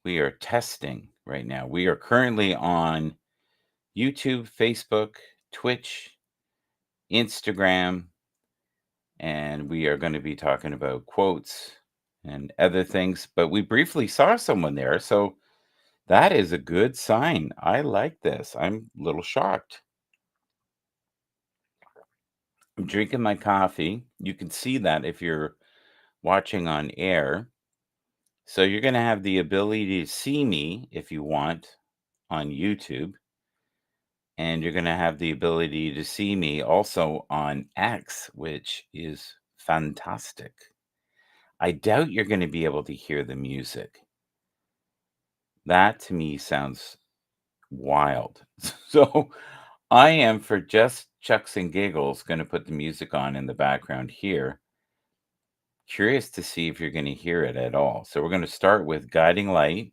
We are testing right now. We are currently on YouTube, Facebook, Twitch, Instagram, and we are going to be talking about quotes and other things. But we briefly saw someone there, so that is a good sign. I like this. I'm a little shocked. I'm drinking my coffee. You can see that if you're watching on air. So you're going to have the ability to see me if you want on YouTube. And you're going to have the ability to see me also on X, which is fantastic. I doubt you're going to be able to hear the music. That to me sounds wild. So I am, for just chucks and giggles, going to put the music on in the background here. Curious to see if you're going to hear it at all. So we're going to start with Guiding Light.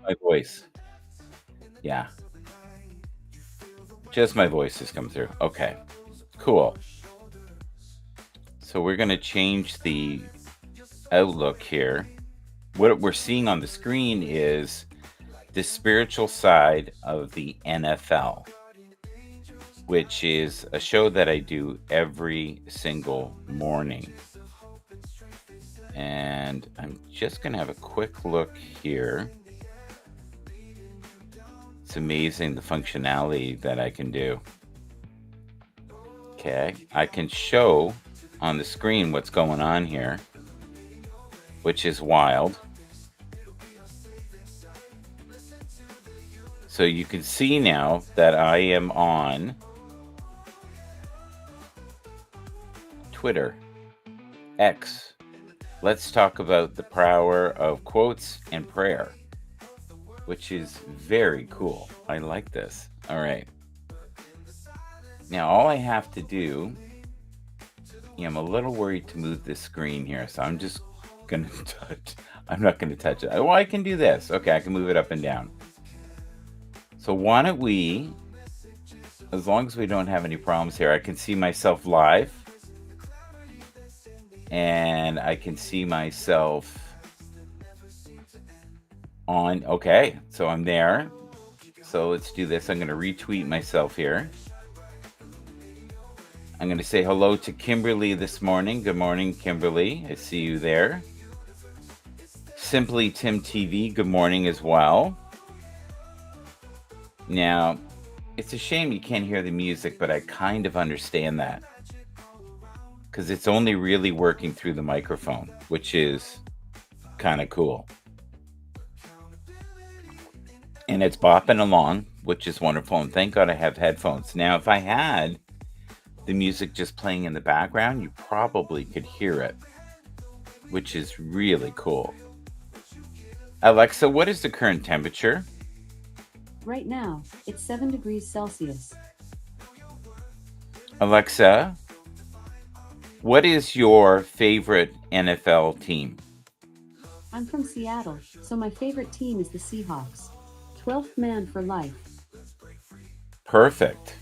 My voice. Yeah. Just my voice has come through. Okay. Cool. So we're going to change the outlook here. What we're seeing on the screen is the spiritual side of the NFL, which is a show that I do every single morning. And I'm just going to have a quick look here. It's amazing the functionality that I can do. Okay, I can show on the screen what's going on here, which is wild. So you can see now that I am on Twitter, X. Let's talk about the power of quotes and prayer, which is very cool. I like this. All right. Now, all I have to do, I'm a little worried to move this screen here, so I'm just going to touch. I'm not going to touch it. Well, I can do this. Okay, I can move it up and down. So why don't we, as long as we don't have any problems here, I can see myself live. And I can see myself on. Okay, so I'm there. So let's do this. I'm going to retweet myself here. I'm going to say hello to Kimberly this morning. Good morning, Kimberly. I see you there. Simply Tim TV, good morning as well. Now, it's a shame you can't hear the music, but I kind of understand that, because it's only really working through the microphone, which is kind of cool. And it's bopping along, which is wonderful. And thank God I have headphones. Now, if I had the music just playing in the background, you probably could hear it, which is really cool. Alexa, what is the current temperature? Right now, it's 7 degrees Celsius. Alexa, what is your favorite NFL team? I'm from Seattle, so my favorite team is the Seahawks. 12th man for life. Perfect.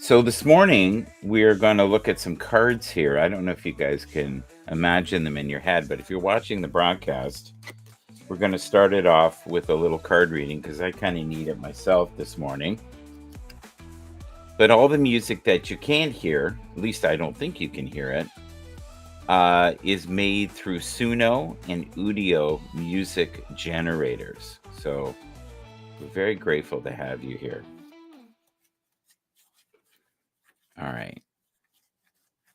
So this morning, we're going to look at some cards here. I don't know if you guys can imagine them in your head, but if you're watching the broadcast, we're going to start it off with a little card reading, because I kind of need it myself this morning. But all the music that you can't hear, at least I don't think you can hear it, is made through Suno and Udio music generators. So we're very grateful to have you here. All right.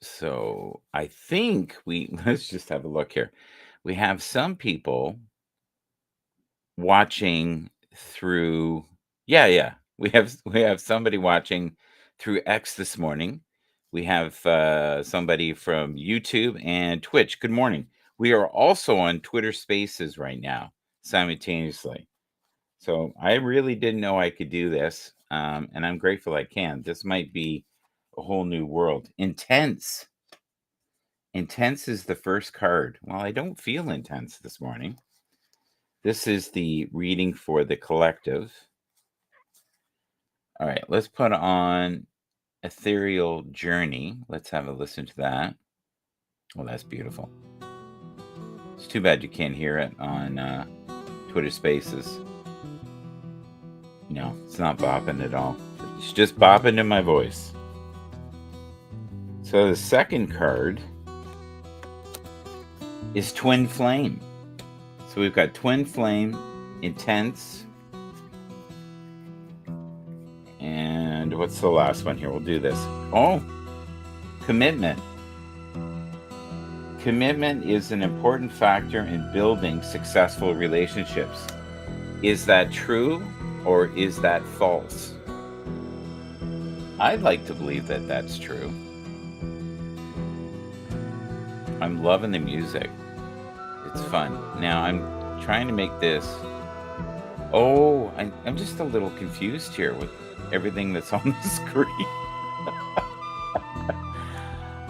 So I think let's just have a look here. We have some people watching through, yeah. We have somebody watching through X this morning. We have somebody from YouTube and Twitch. Good morning. We are also on Twitter Spaces right now, simultaneously. So I really didn't know I could do this, and I'm grateful I can. This might be a whole new world. Intense. Intense is the first card. Well, I don't feel intense this morning. This is the reading for the collective. All right, let's put on Ethereal Journey. Let's have a listen to that. Well, that's beautiful. It's too bad you can't hear it on Twitter Spaces. No, it's not bopping at all. It's just bopping in my voice. So the second card is Twin Flame. So we've got Twin Flame, Intense, and what's the last one here? We'll do this. Oh, Commitment. Commitment is an important factor in building successful relationships. Is that true or is that false? I'd like to believe that that's true. I'm loving the music. It's fun. Now I'm trying to make this. Oh, I'm just a little confused here with everything that's on the screen.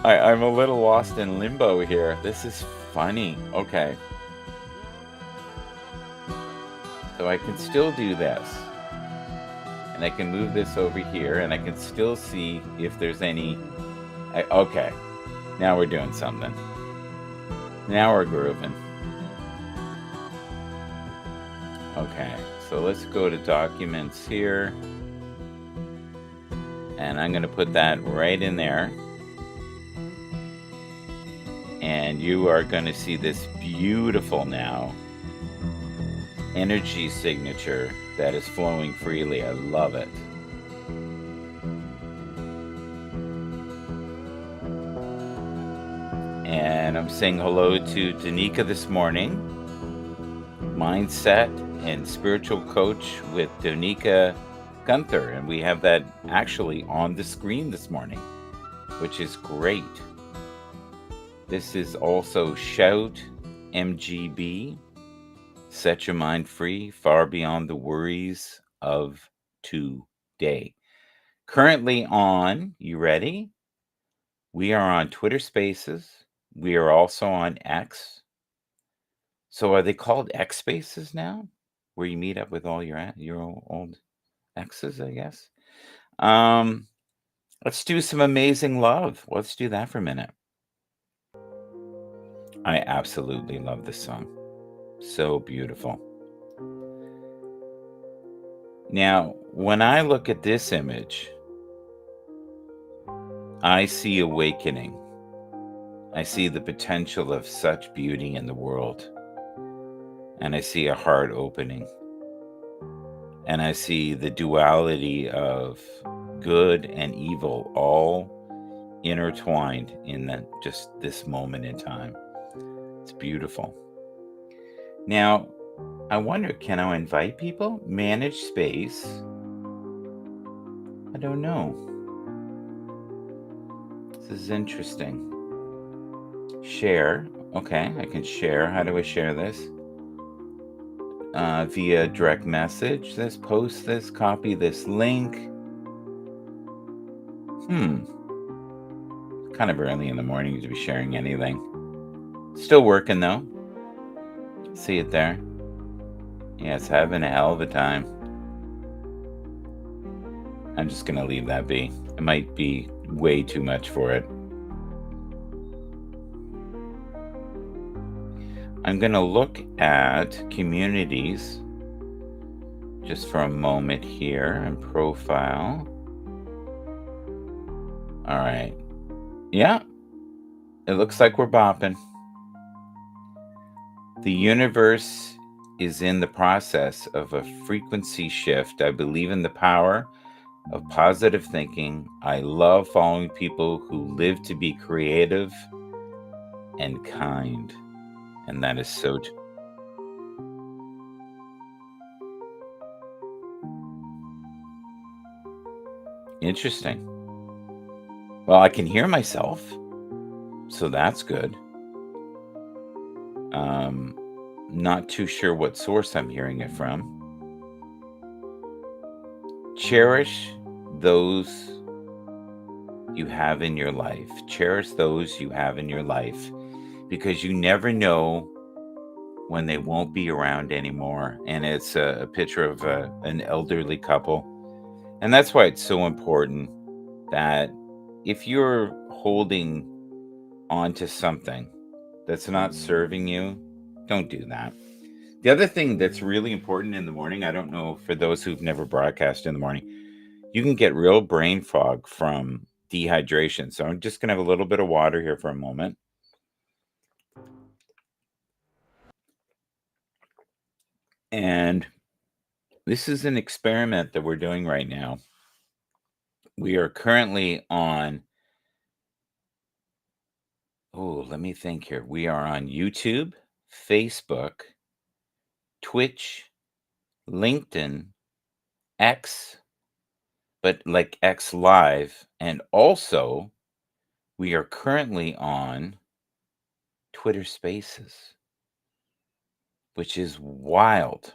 I'm a little lost in limbo here. This is funny. Okay. So I can still do this. And I can move this over here and I can still see if there's any. Okay. Now we're doing something. Now we're grooving. Okay. So let's go to documents here. And I'm going to put that right in there. And you are going to see this beautiful now energy signature that is flowing freely. I love it. And I'm saying hello to Danica this morning. Mindset and spiritual coach with Danica Gunther. And we have that actually on the screen this morning, which is great. This is also Shout MGB. Set your mind free, far beyond the worries of today. Currently on, you ready? We are on Twitter Spaces. We are also on X. So are they called X Spaces now? Where you meet up with all your old exes, I guess. Let's do some amazing love. Let's do that for a minute. I absolutely love this song. So beautiful. Now, when I look at this image, I see awakening. I see the potential of such beauty in the world. And I see a heart opening. And I see the duality of good and evil all intertwined in just this moment in time. It's beautiful. Now, I wonder, can I invite people? Manage space? I don't know. This is interesting. Share. Okay, I can share. How do I share this? Via direct message. Let's post this, copy this link. Kind of early in the morning to be sharing anything. Still working though. See it there? Yeah, it's having a hell of a time. I'm just going to leave that be. It might be way too much for it. I'm going to look at communities just for a moment here and profile. All right. Yeah. It looks like we're bopping. The universe is in the process of a frequency shift. I believe in the power of positive thinking. I love following people who live to be creative and kind. And that is so interesting. Well, I can hear myself, so that's good. Not too sure what source I'm hearing it from. Cherish those you have in your life. Cherish those you have in your life, because you never know when they won't be around anymore. And it's a picture of an elderly couple. And that's why it's so important that if you're holding onto something that's not serving you, don't do that. The other thing that's really important in the morning, I don't know for those who've never broadcast in the morning, you can get real brain fog from dehydration. So I'm just going to have a little bit of water here for a moment. And this is an experiment that we're doing right now. We are currently on, let me think here. We are on YouTube, Facebook, Twitch, LinkedIn, X, but like X Live. And also, we are currently on Twitter Spaces, which is wild.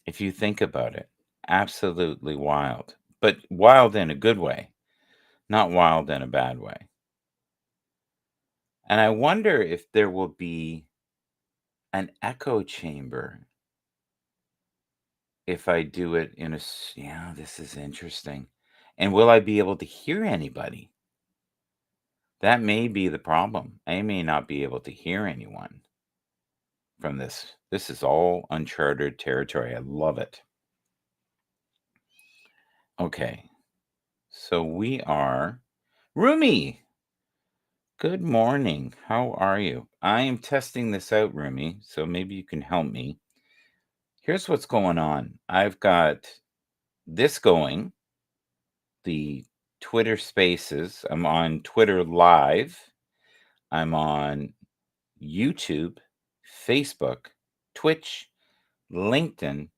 If you think about it, absolutely wild, but wild in a good way, not wild in a bad way. And I wonder if there will be an echo chamber if I do it in yeah, this is interesting. And will I be able to hear anybody? That may be the problem. I may not be able to hear anyone from this. This is all uncharted territory. I love it. Okay. So we are Rumi. Good morning. How are you? I am testing this out, Rumi, so maybe you can help me. Here's what's going on. I've got this going, the Twitter Spaces. I'm on Twitter Live. I'm on YouTube, Facebook, Twitch, LinkedIn,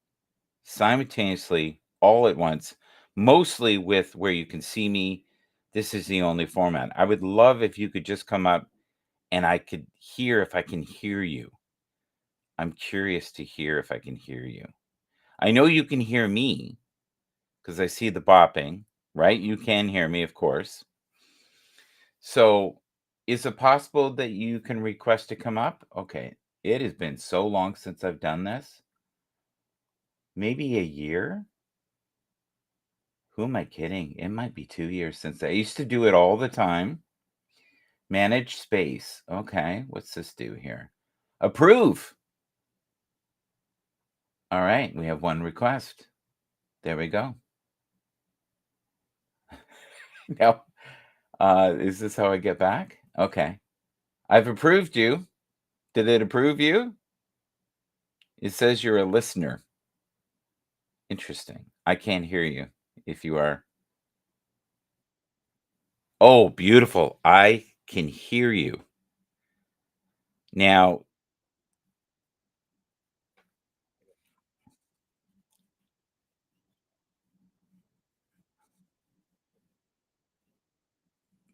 simultaneously, all at once, mostly with where you can see me. This is the only format. I would love if you could just come up and I could hear if I can hear you. I'm curious to hear if I can hear you. I know you can hear me because I see the bopping, right? You can hear me, of course. So, is it possible that you can request to come up? Okay. It has been so long since I've done this. Maybe a year? Who am I kidding? It might be 2 years since I used to do it all the time. Manage space. Okay. What's this do here? Approve. All right. We have one request. There we go. Now, is this how I get back? Okay. I've approved you. Did it approve you? It says you're a listener. Interesting. I can't hear you if you are. Oh, beautiful. I can hear you. Now,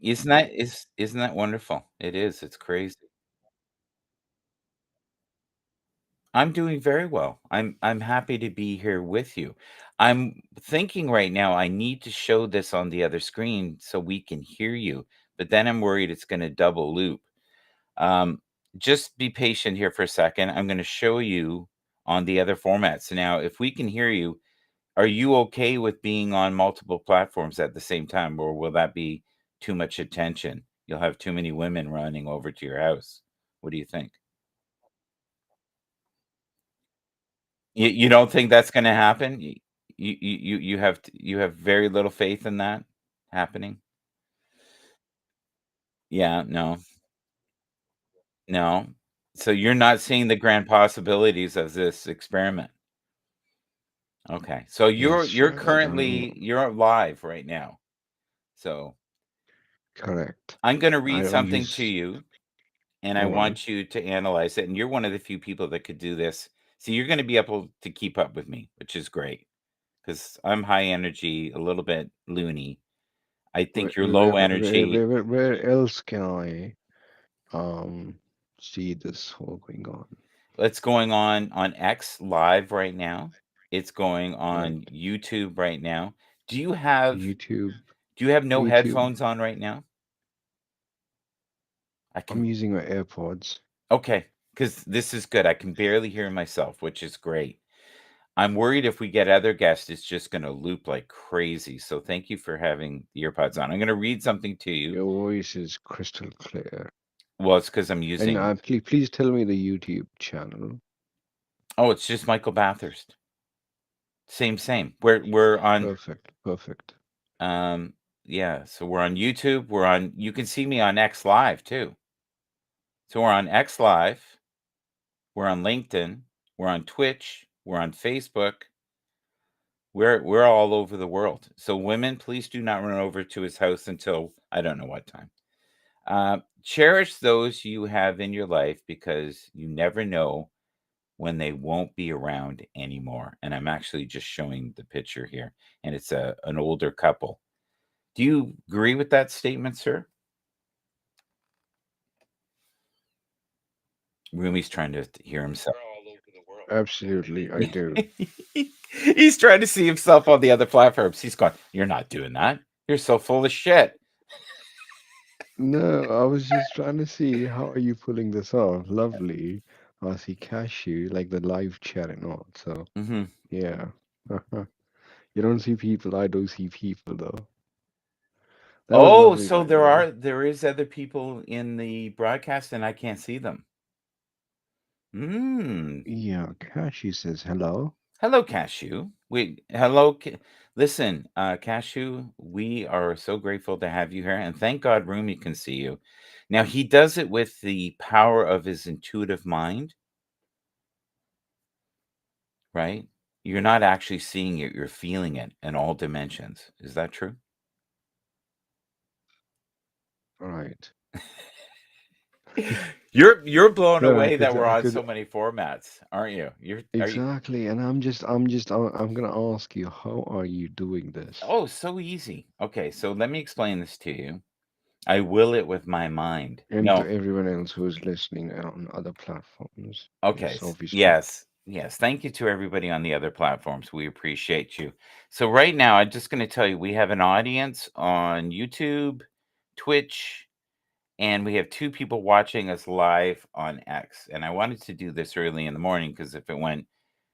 isn't that wonderful? It is. It's crazy. I'm doing very well. I'm happy to be here with you. I'm thinking right now I need to show this on the other screen so we can hear you, but then I'm worried it's going to double loop. Um, just be patient here for a second. I'm going to show you on the other formats. Now, if we can hear you, are you okay with being on multiple platforms at the same time, or will that be too much attention? You'll have too many women running over to your house. What do you think? You don't think that's gonna happen? You have very little faith in that happening? Yeah, no, no. So you're not seeing the grand possibilities of this experiment. Okay. So Yes, you're sure. currently you're live right now. So Correct. I'm gonna read I don't something to use. you, and I All right. want you to analyze it, and you're one of the few people that could do this. So you're gonna be able to keep up with me, which is great because 'cause I'm high energy, a little bit loony. I Where, think you're where, low where, energy. where, where where else can I um see this whole going on? It's going on X live right now. It's going Right. on YouTube right now. Do you have YouTube. do you have no YouTube. headphones on right now? I I'm can using my AirPods. Okay, because this is good. I can barely hear myself, which is great. I'm worried if we get other guests, it's just going to loop like crazy. So thank you for having the earpods on. I'm going to read something to you. Your voice is crystal clear. Well, it's because I'm And using. please tell me the YouTube channel. Oh, it's just Michael Bathurst. Same. We're on. Perfect. Yeah. So we're on YouTube. We're on. You can see me on X Live too. So we're on X Live. We're on LinkedIn. We're on Twitch. We're on Facebook. We're all over the world. So women, please do not run over to his house until I don't know what time. Cherish those you have in your life because you never know when they won't be around anymore. And I'm actually just showing the picture here, and it's an older couple. Do you agree with that statement, sir? Rumi's trying to hear himself. Absolutely, I do. He's trying to see himself on the other platforms. He's going, "You're not doing that. You're so full of shit." No, I was just trying to see how are you pulling this off. Lovely. I see Cashew, like the live chat and all. So Hmm. yeah. You don't see people, I do see people though. That was Oh, lovely, so by the way. there is other people in the broadcast, and I can't see them. Yeah, Cashew says hello. Hello, Cashew. Hello. Listen, Cashew, we are so grateful to have you here, and thank God Rumi can see you. Now, he does it with the power of his intuitive mind, right? You're not actually seeing it, you're feeling it in all dimensions. Is that true? Right. You're blown No, away because that we're I on could so many formats, aren't you? Are you? exactly, and I'm gonna ask you, how are you doing this? Oh, so easy. Okay, so let me explain this to you. I will it with my mind. And to No. everyone else who is listening on other platforms. Okay. Yes, obviously. Yes. Thank you to everybody on the other platforms. We appreciate you. So right now, I'm just going to tell you we have an audience on YouTube, Twitch, and we have 2 people watching us live on X. And I wanted to do this early in the morning because if it went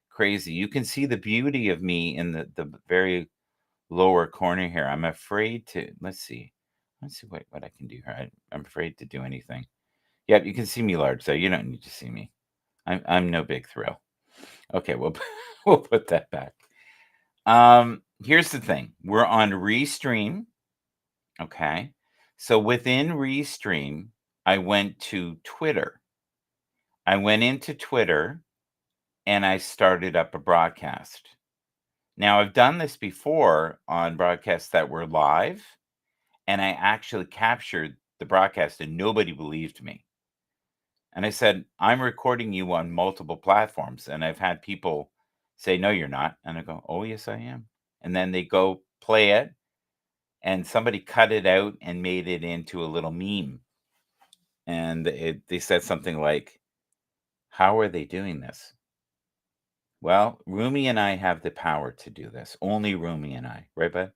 crazy, you can see the beauty of me in the very lower corner here. I'm afraid to let's see what I can do here. I'm afraid to do anything. Yep, you can see me large, so you don't need to see me. I'm no big thrill. Okay, we'll put that back. Here's the thing. We're on Restream. Okay. So within Restream, I went to Twitter. I went into Twitter and I started up a broadcast. Now I've done this before on broadcasts that were live, and I actually captured the broadcast and nobody believed me. And I said, I'm recording you on multiple platforms. And I've had people say, no, you're not. And I go, oh, yes, I am. And then they go play it, and somebody cut it out and made it into a little meme. And they said something like, how are they doing this? Well, Rumi and I have the power to do this. Only Rumi and I. Right, bud?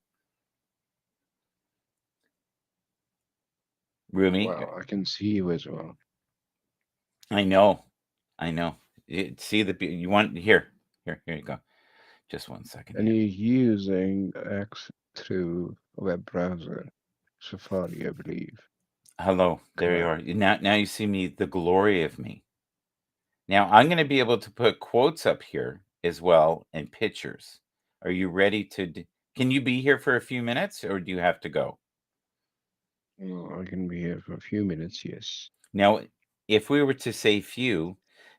Rumi, Wow, I can see you as well. I know. See you want here you go. Just 1 second. And Here. you're using X through a web browser, Safari, I believe. Hello, there you are. Now you see me, the glory of me. Now I'm going to be able to put quotes up here as well and pictures. Are you ready to? Can you be here for a few minutes, or do you have to go? Well, I can be here for a few minutes, yes. Now, if we were to say few,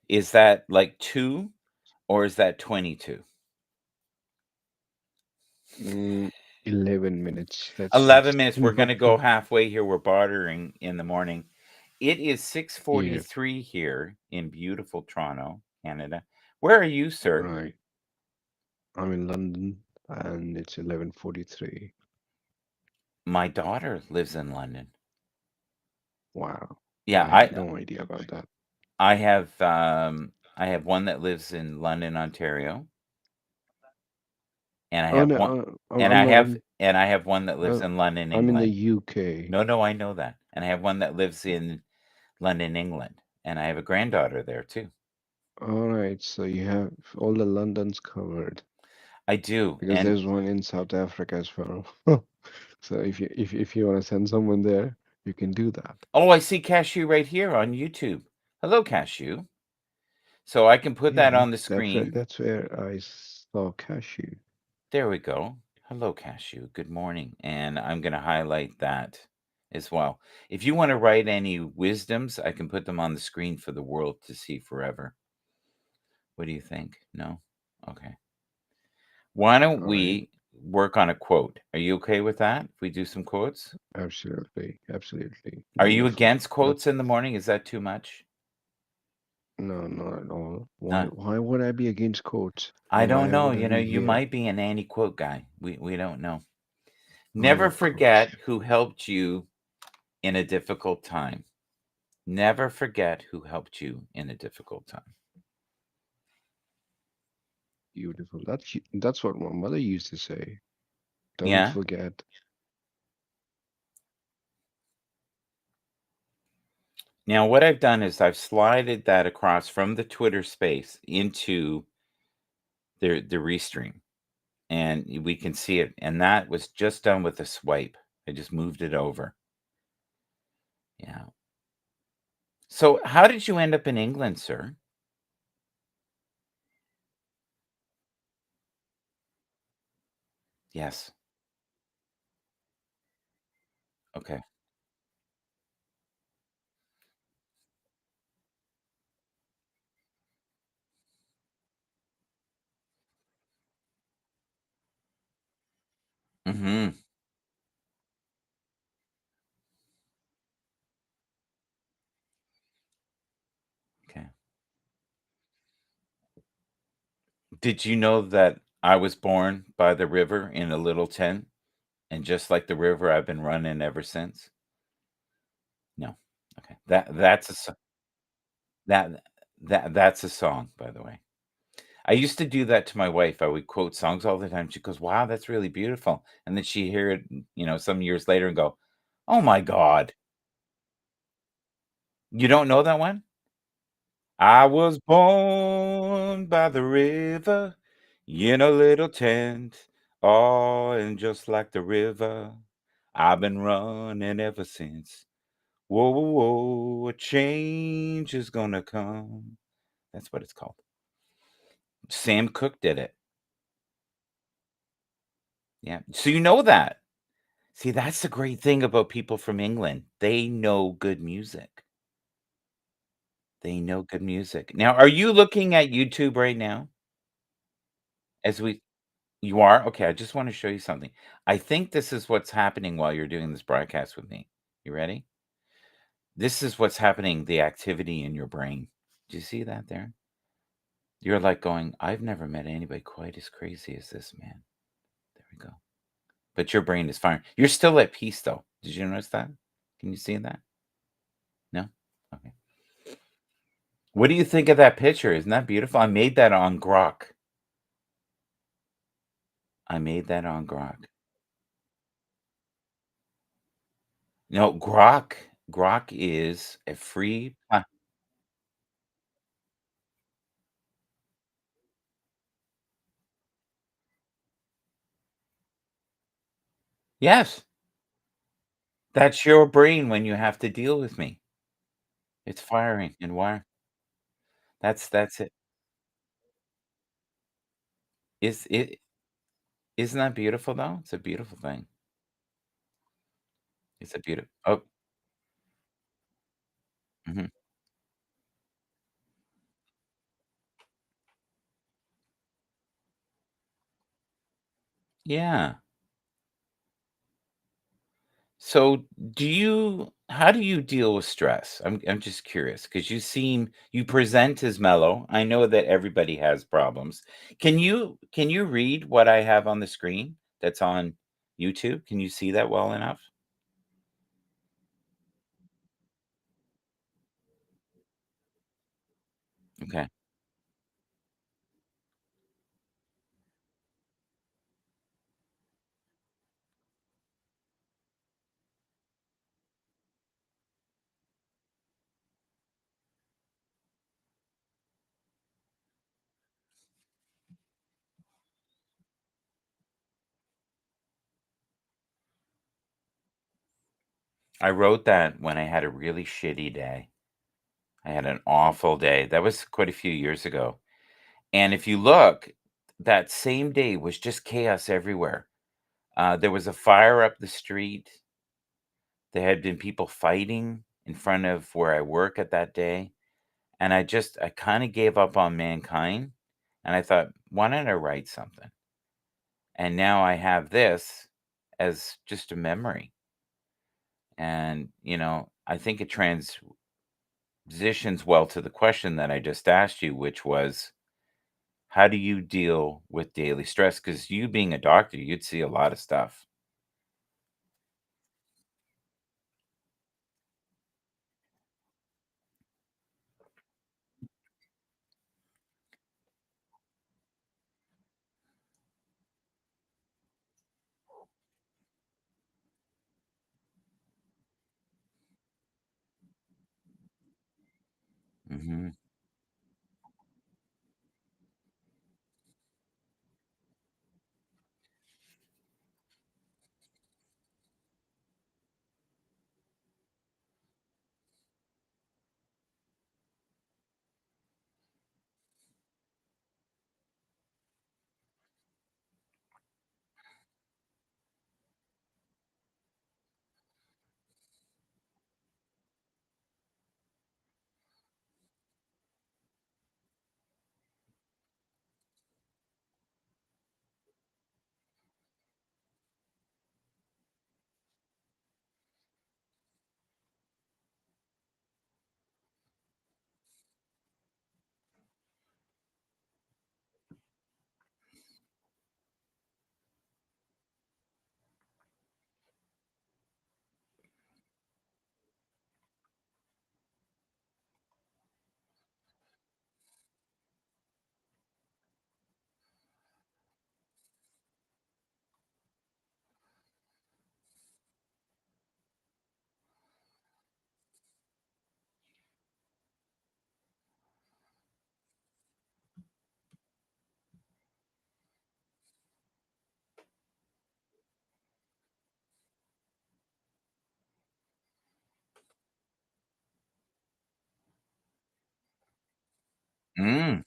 is that like 2, or is that 22? 11 minutes. Let's 11 just minutes. We're going to go halfway here. We're bartering in the morning. It is 6:43 here in beautiful Toronto, Canada. Where are you, sir? Right. I'm in London and it's 11:43. My daughter lives in London. Wow. Yeah, I had no idea about that. I have one that lives in London, Ontario. And I Oh have no, one and I'm I not have in. and I have one that lives in London, I'm in the England. UK. No, I know that. And I have one that lives in London, England. And I have a granddaughter there too. All right, so you have all the Londons covered I do, because and there's one in South Africa as well. So if you want to send someone there, you can do that. oh, I see Cashew right here on YouTube. Hello, Cashew. So I can put Yeah, that on that the that's where screen. that's where I saw cashew. There we go. Hello, Cashew. Good morning. And I'm going to highlight that as well. If you want to write any wisdoms, I can put them on the screen for the world to see forever. What do you think? No? Okay. Why don't All right, we work on a quote? Are you okay with that? If we do some quotes? absolutely, absolutely Are you wonderful. against quotes in the morning? Is that too much? No, not at all. Why Not. why would I be against quotes? I And don't why know. would I be You here? might be an anti-quote guy. We don't know. I Never love quotes. forget who helped you in a difficult time. Never forget who helped you in a difficult time. Beautiful. That's what my mother used to say. Don't Yeah. forget. Now what I've done is I've slided that across from the Twitter space into the restream, and we can see it. And that was just done with a swipe. I just moved it over. Yeah. So how did you end up in England, sir? Yes. Okay. Mhm. Okay. Did you know that I was born by the river in a little tent, and just like the river, I've been running ever since? No. Okay. That that's a song, by the way. I used to do that to my wife. I would quote songs all the time. She goes, "Wow, that's really beautiful." And then she hear it, some years later and go, "Oh my god. You don't know that one?" I was born by the river in a little tent. Oh, and just like the river, I've been running ever since. Whoa, whoa, whoa, a change is gonna come. That's what it's called. Sam Cooke did it. Yeah. So you know that. See, that's the great thing about people from England. They know good music. They know good music. Now, are you looking at YouTube right now? As we You are? Okay, I just wanna show you something. I think this is what's happening while you're doing this broadcast with me. You ready? This is what's happening, the activity in your brain. Do you see that there? You're like going, "I've never met anybody quite as crazy as this man." There we go. But your brain is firing. You're still at peace, though. Did you notice that? Can you see that? No? Okay. What do you think of that picture? Isn't that beautiful? I made that on Grok. I made that on Grok. No, Grok is a free Yes, that's your brain when you have to deal with me. It's firing and wire. That's it. Isn't that beautiful, though? It's a beautiful thing. It's a beautiful. Oh, mhm. Yeah. So, how do you deal with stress? I'm just curious because you present as mellow. I know that everybody has problems. Can you read what I have on the screen that's on YouTube? Can you see that well enough? Okay. I wrote that when I had a really shitty day. I had an awful day. That was quite a few years ago. And if you look, that same day was just chaos everywhere. There was a fire up the street. There had been people fighting in front of where I work at that day. And I kind of gave up on mankind. And I thought, why don't I write something? And now I have this as just a memory. And, I think it transitions well to the question that I just asked you, which was, how do you deal with daily stress? Because you being a doctor, you'd see a lot of stuff. Mhm. Mm.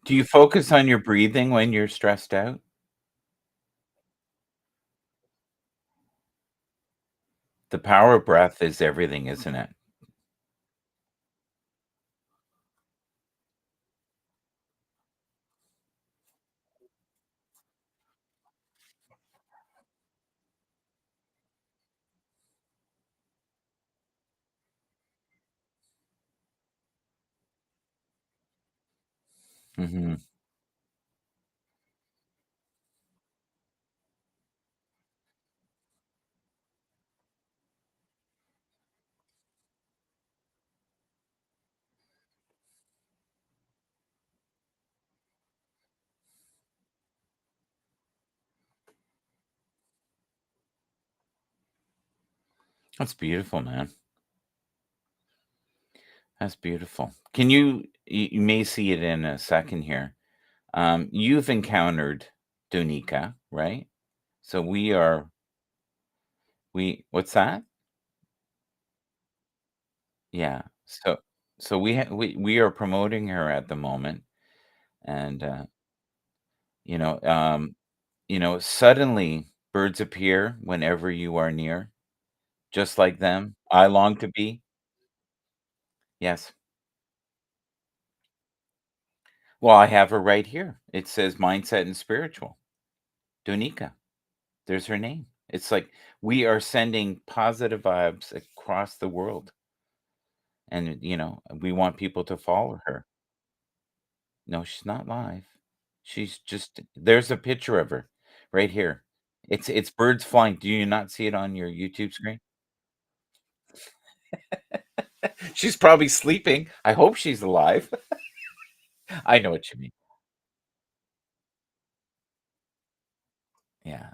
Do you focus on your breathing when you're stressed out? The power of breath is everything, isn't it? Mhm. That's beautiful, man. That's beautiful. You may see it in a second here. You've encountered Donika, right? So what's that? Yeah. So we are promoting her at the moment, and, you know, um, suddenly birds appear whenever you are near, just like them. I long to be. Yes. Well, I have her right here. It says mindset and spiritual. Donika. There's her name. It's like we are sending positive vibes across the world, and, we want people to follow her. No, she's not live. She's just there's a picture of her right here. It's birds flying. Do you not see it on your YouTube screen? She's probably sleeping. I hope she's alive. I know what you mean. Yeah.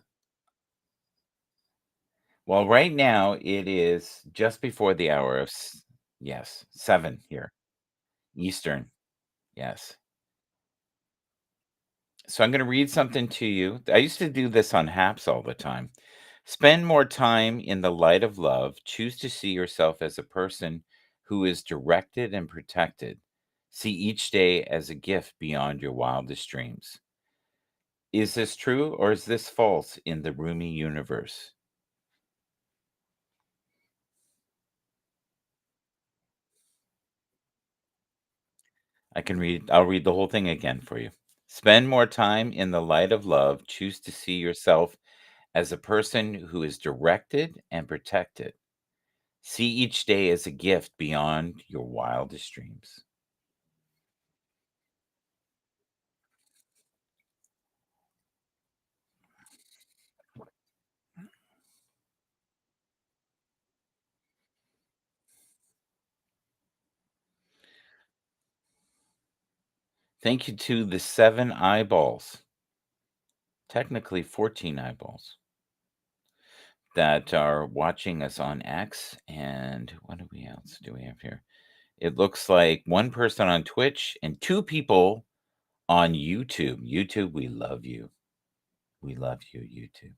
Well, right now it is just before the hour of yes, 7 here, Eastern. Yes. So I'm going to read something to you. I used to do this on Haps all the time. Spend more time in the light of love. Choose to see yourself as a person who is directed and protected. See each day as a gift beyond your wildest dreams. Is this true or is this false in the Rumi universe? I'll read the whole thing again for you. Spend more time in the light of love. Choose to see yourself as a person who is directed and protected. See each day as a gift beyond your wildest dreams. Thank you to the 7 eyeballs, technically 14 eyeballs, that are watching us on X. And what do we else do we have here? It looks like 1 person on Twitch and 2 people on YouTube. YouTube, we love you. We love you, YouTube.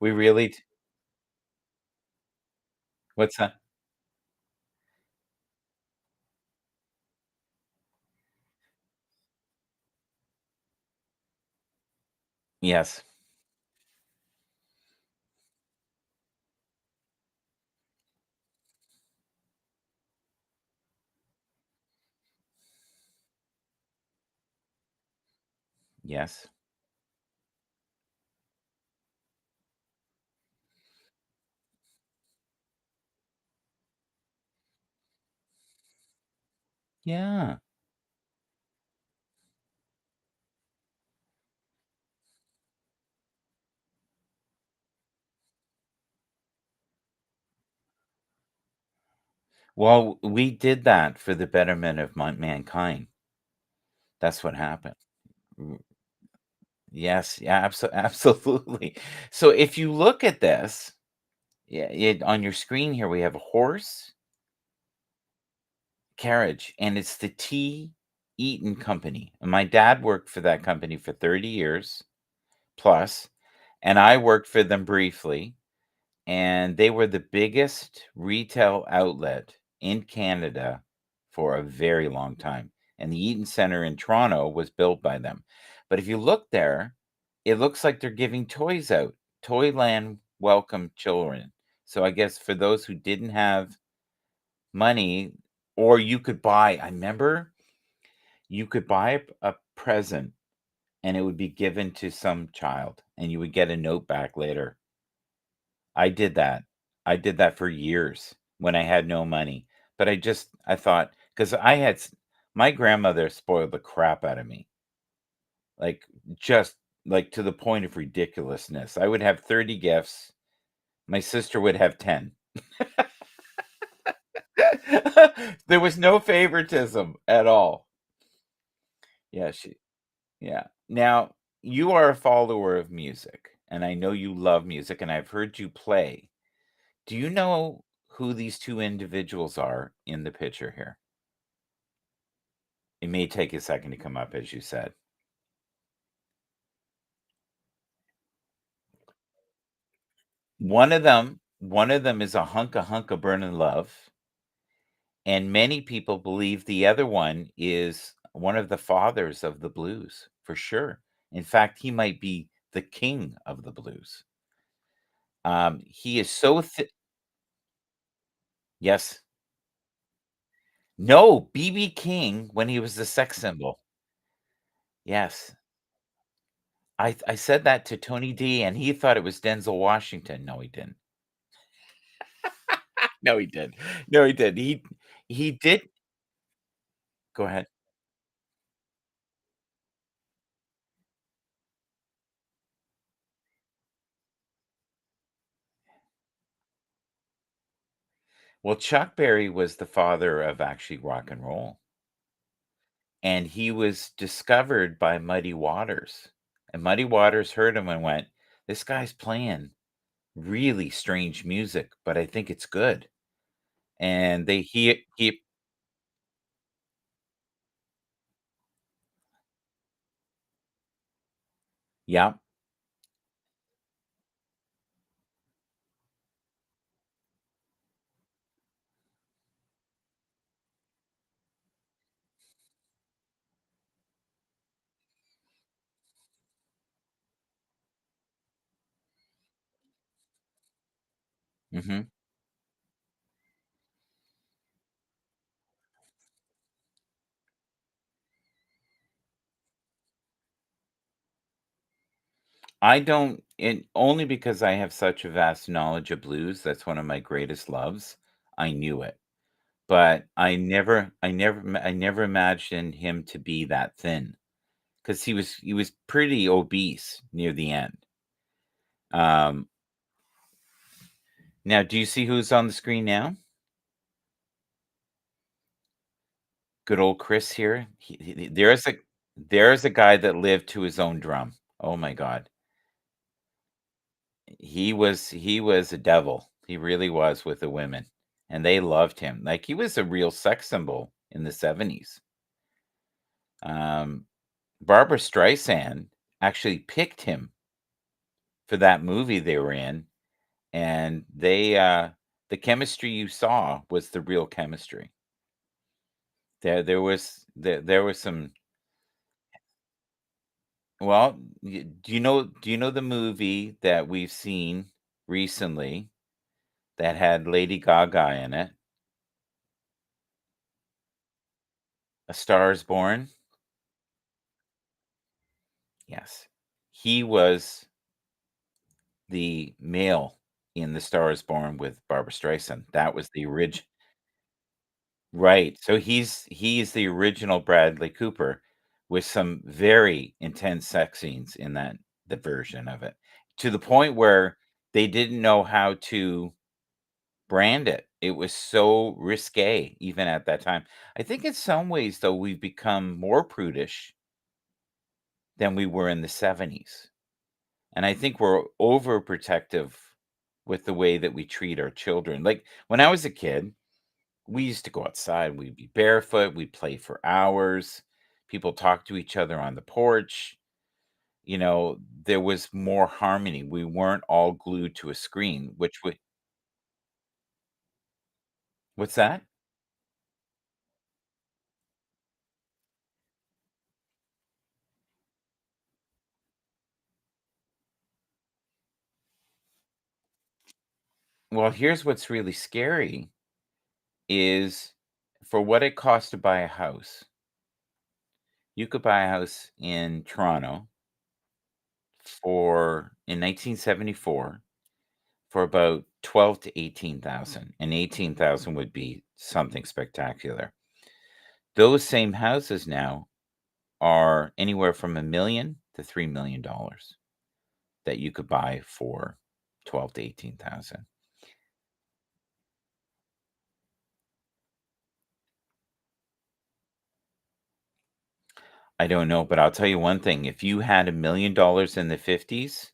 We really what's that? Yes. Yes. Yeah. Well, we did that for the betterment of mankind. That's what happened. R Yes, yeah, absolutely. So if you look at this, yeah, on your screen here, we have a horse carriage, and it's the T. Eaton Company, and my dad worked for that company for 30 years plus, and I worked for them briefly. And they were the biggest retail outlet in Canada for a very long time, and the Eaton Centre in Toronto was built by them. But if you look there, it looks like they're giving toys out. Toyland welcome children. So I guess for those who didn't have money, or you could buy, I remember you could buy a present and it would be given to some child and you would get a note back later. I did that. I did that for years when I had no money, but I thought, because my grandmother spoiled the crap out of me, like, just, like, to the point of ridiculousness. I would have 30 gifts, my sister would have 10. There was no favoritism at all. Yeah, yeah. Now, you are a follower of music, and I know you love music, and I've heard you play. Do you know who these 2 individuals are in the picture here? It may take a second to come up, as you said. One of them is a hunk of burning love, and many people believe the other one is one of the fathers of the blues, for sure. In fact, he might be the king of the blues. He is so yes. No, BB King when he was the sex symbol. Yes. I said that to Tony D, and he thought it was Denzel Washington. No, he didn't. No, he did. No, he did. He did go ahead. Well, Chuck Berry was the father of actually rock and roll, and he was discovered by Muddy Waters, and Muddy Waters heard him and went, "This guy's playing really strange music, but I think it's good." And they he yeah, mhm. I don't and only because I have such a vast knowledge of blues, that's one of my greatest loves, I knew it. But I never imagined him to be that thin, because he was pretty obese near the end. Um, Now do you see who's on the screen now? Good old Chris here. There's a guy that lived to his own drum. Oh my god. He was a devil. He really was with the women, and they loved him. Like, he was a real sex symbol in the '70s. Um, Barbara Streisand actually picked him for that movie they were in, and the chemistry you saw was the real chemistry. There was some well, do you know the movie that we've seen recently that had Lady Gaga in it, A Star Is Born? Yes. He was the male in The Star Is Born with Barbara Streisand. That was the right. So he's the original Bradley Cooper with some very intense sex scenes in the version of it, to the point where they didn't know how to brand it. It was so risque even at that time. I think in some ways, though, we've become more prudish than we were in the '70s. And I think we're overprotective with the way that we treat our children. Like, when I was a kid, we used to go outside, we'd be barefoot, we'd play for hours. People talk to each other on the porch. There was more harmony. We weren't all glued to a screen, which would what's that? Well, here's what's really scary is for what it costs to buy a house, you could buy a house in Toronto in 1974 for about 12 to 18,000, and 18,000 would be something spectacular. Those same houses now are anywhere from 1,000,000 to $3,000,000 that you could buy for 12 to 18,000. I don't know, but I'll tell you one thing, if you had $1,000,000 in the '50s,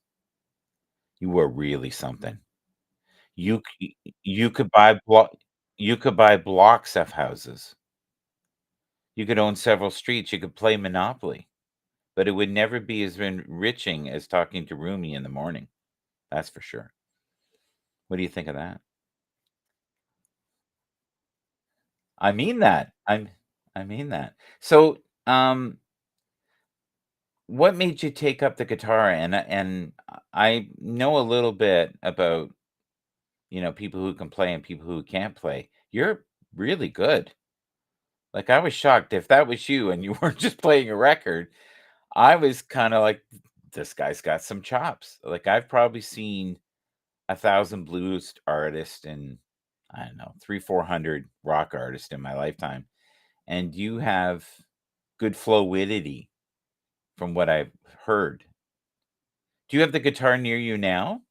you were really something. You could buy blocks of houses. You could own several streets, you could play Monopoly, but it would never be as enriching as talking to Rumi in the morning, that's for sure. What do you think of that? I mean that. I mean that. So, what made you take up the guitar? And I know a little bit about, people who can play and people who can't play. You're really good. Like, I was shocked if that was you and you weren't just playing a record. I was kinda like, "This guy's got some chops." Like, I've probably seen 1,000 blues artists and, I don't know, 3, 400 rock artists in my lifetime, and you have good fluidity from what I've heard. Do you have the guitar near you now?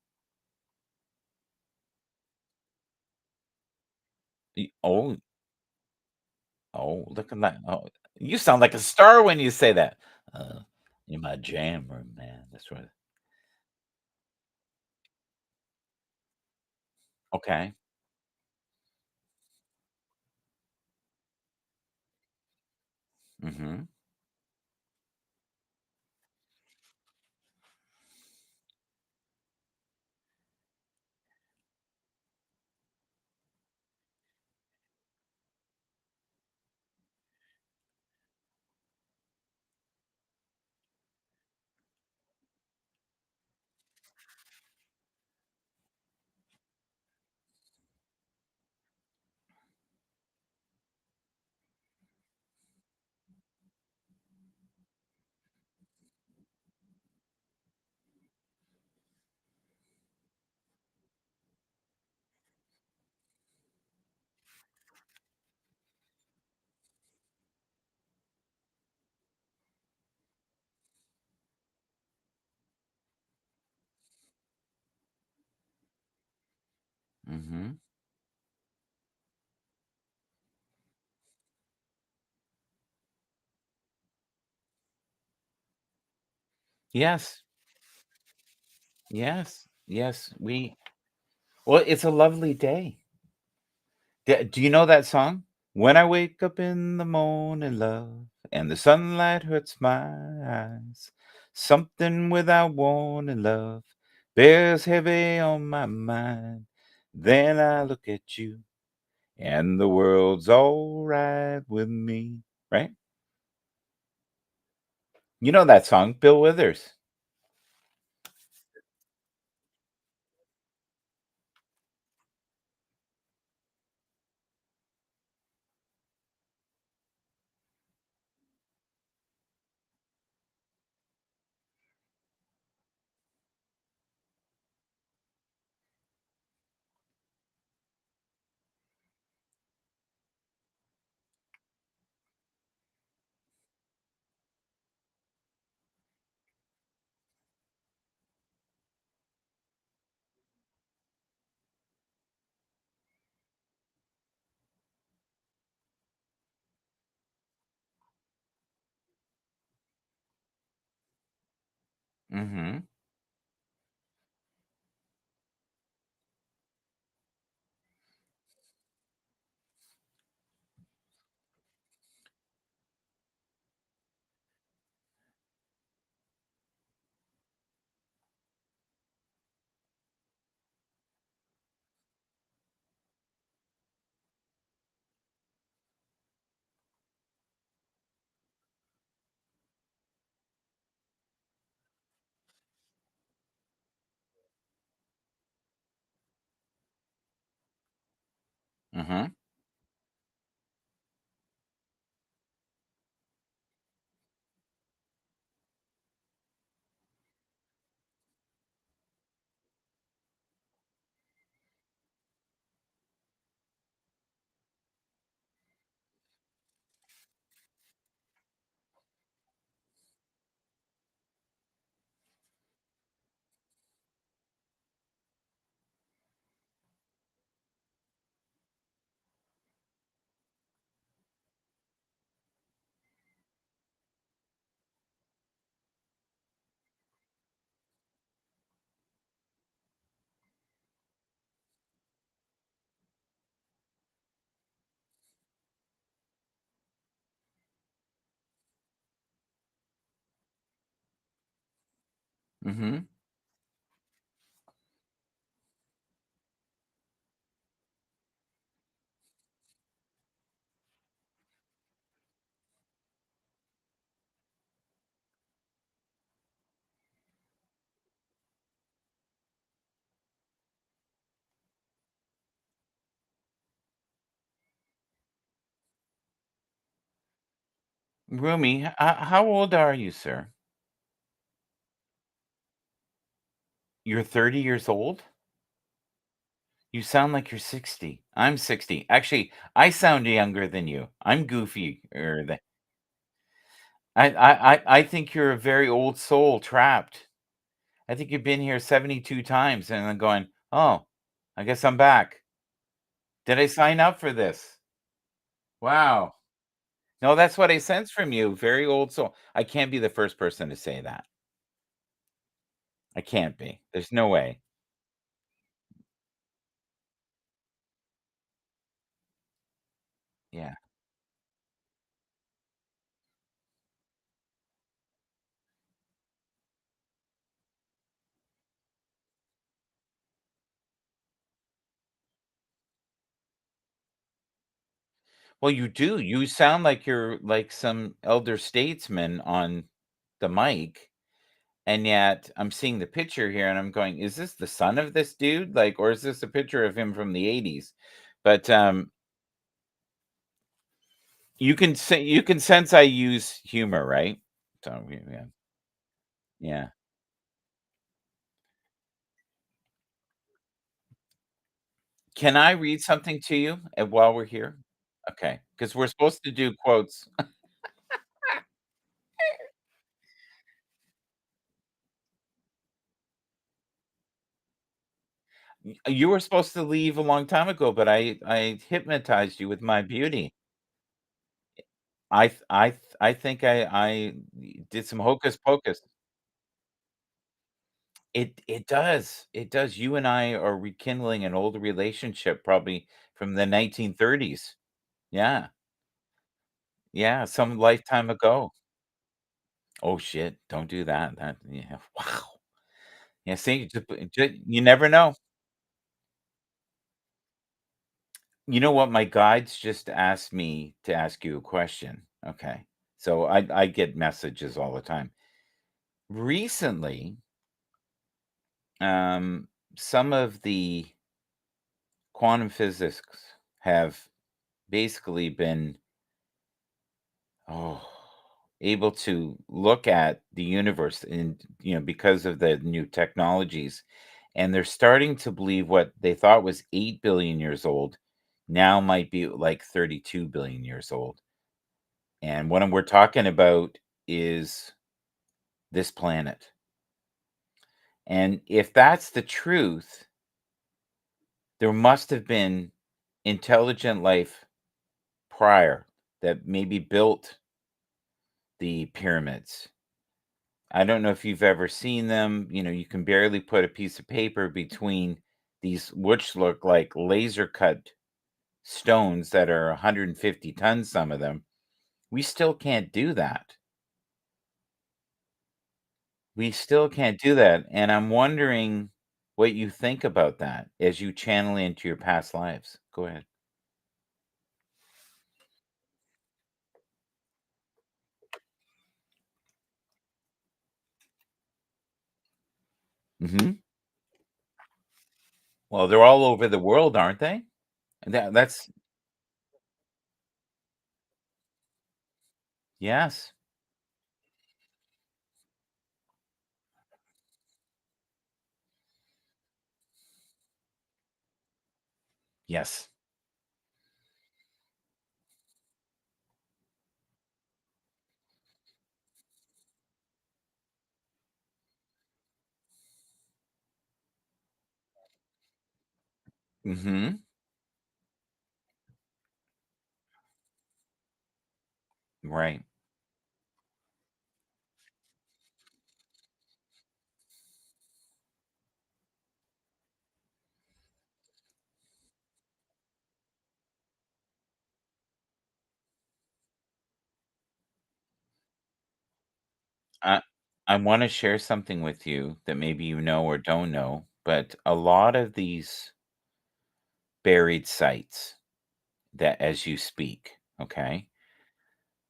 Oh, oh, look at that. Oh, you sound like a star when you say that. Uh, in my jam room, man. That's right. Okay. Mhm. Mhm. Yes. Yes. Yes. Well, it's a lovely day. Do you know that song? When I wake up in the morning, love, and the sunlight hurts my eyes, something without warning, love, bears heavy on my mind. Then I look at you, and the world's all right with me. Right? You know that song, Bill Withers. Mhm. Mhm. Mhm. Rumi, how old are you, sir? You're 30 years old? You sound like you're 60. I'm 60. Actually, I sound younger than you. I'm goofy or the I think you're a very old soul trapped. I think you've been here 72 times and then going, "Oh, I guess I'm back. Did I sign up for this?" Wow. No, that's what I sense from you. Very old soul. I can't be the first person to say that. I can't be. There's no way. Yeah. Well, you do. You sound like you're like some elder statesman on the mic. And yet I'm seeing the picture here and I'm going, is this the son of this dude? Like, or is this a picture of him from the 80s? But you can sense I use humor, right? So yeah. Yeah. Can I read something to you while we're here? Okay, because we're supposed to do quotes. You were supposed to leave a long time ago, but I hypnotized you with my beauty. I think I did some hocus pocus. It does, it does. You and I are rekindling an old relationship probably from the 1930s. Yeah, yeah, some lifetime ago. Oh, shit, don't do that, that yeah, wow. Yeah, see, you never know. You know what? My guides just asked me to ask you a question, okay? So I get messages all the time. Recently, um, some of the quantum physics have basically been Oh, able to look at the universe and, because of the new technologies, and they're starting to believe what they thought was 8 billion years old now might be like 32 billion years old. And what we're talking about is this planet. And if that's the truth, there must have been intelligent life prior that maybe built the pyramids. I don't know if you've ever seen them. You can barely put a piece of paper between these, which look like laser cut stones that are 150 tons, some of them. We still can't do that. We still can't do that. And I'm wondering what you think about that as you channel into your past lives. Go ahead. Hmm. Well, they're all over the world, aren't they? That's, yes. Yes. Hmm. Right. I I wanna share something with you that maybe you know or don't know, but a lot of these buried sites that as you speak, okay,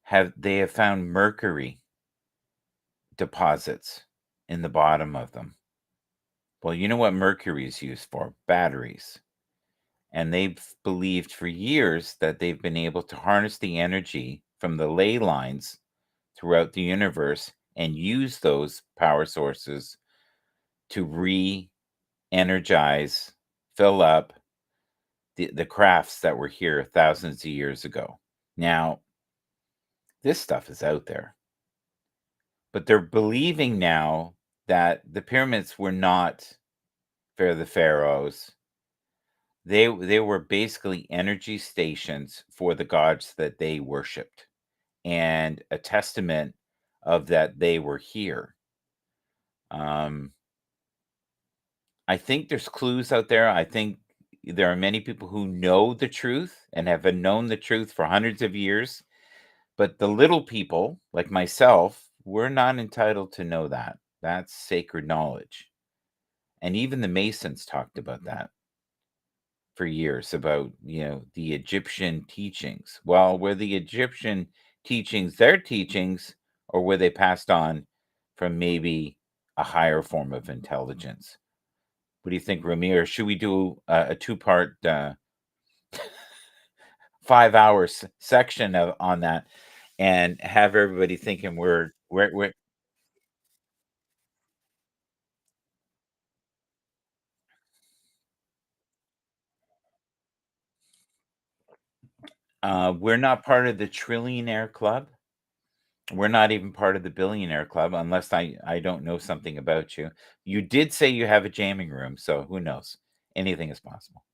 have found mercury deposits in the bottom of them. Well, you know what mercury is used for? Batteries. And they've believed for years that they've been able to harness the energy from the ley lines throughout the universe and use those power sources to re-energize, fill up the crafts that were here thousands of years ago. Now, this stuff is out there, but they're believing now that the pyramids were not for the pharaohs. They were basically energy stations for the gods that they worshipped, and a testament of that they were here. Um, I think there's clues out there. I think there are many people who know the truth and have been known the truth for hundreds of years, but the little people, like myself, we're not entitled to know that. That's sacred knowledge. And even the Masons talked about that for years about, the Egyptian teachings. Well, were the Egyptian teachings their teachings, or were they passed on from maybe a higher form of intelligence? What do you think, Rami? Or should we do a two-part, 5-hour section on that and have everybody thinking we're not part of the trillionaire club? We're not even part of the billionaire club unless I don't know something about you. You did say you have a jamming room, so who knows? Anything is possible.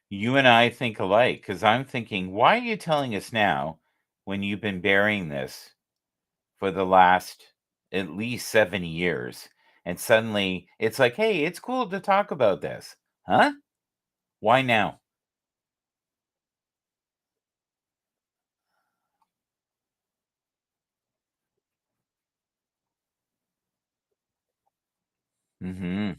You and I think alike because I'm thinking, why are you telling us now when you've been burying this for the last at least 70 years? And suddenly it's like, hey, it's cool to talk about this. Huh? Why now? Hmm.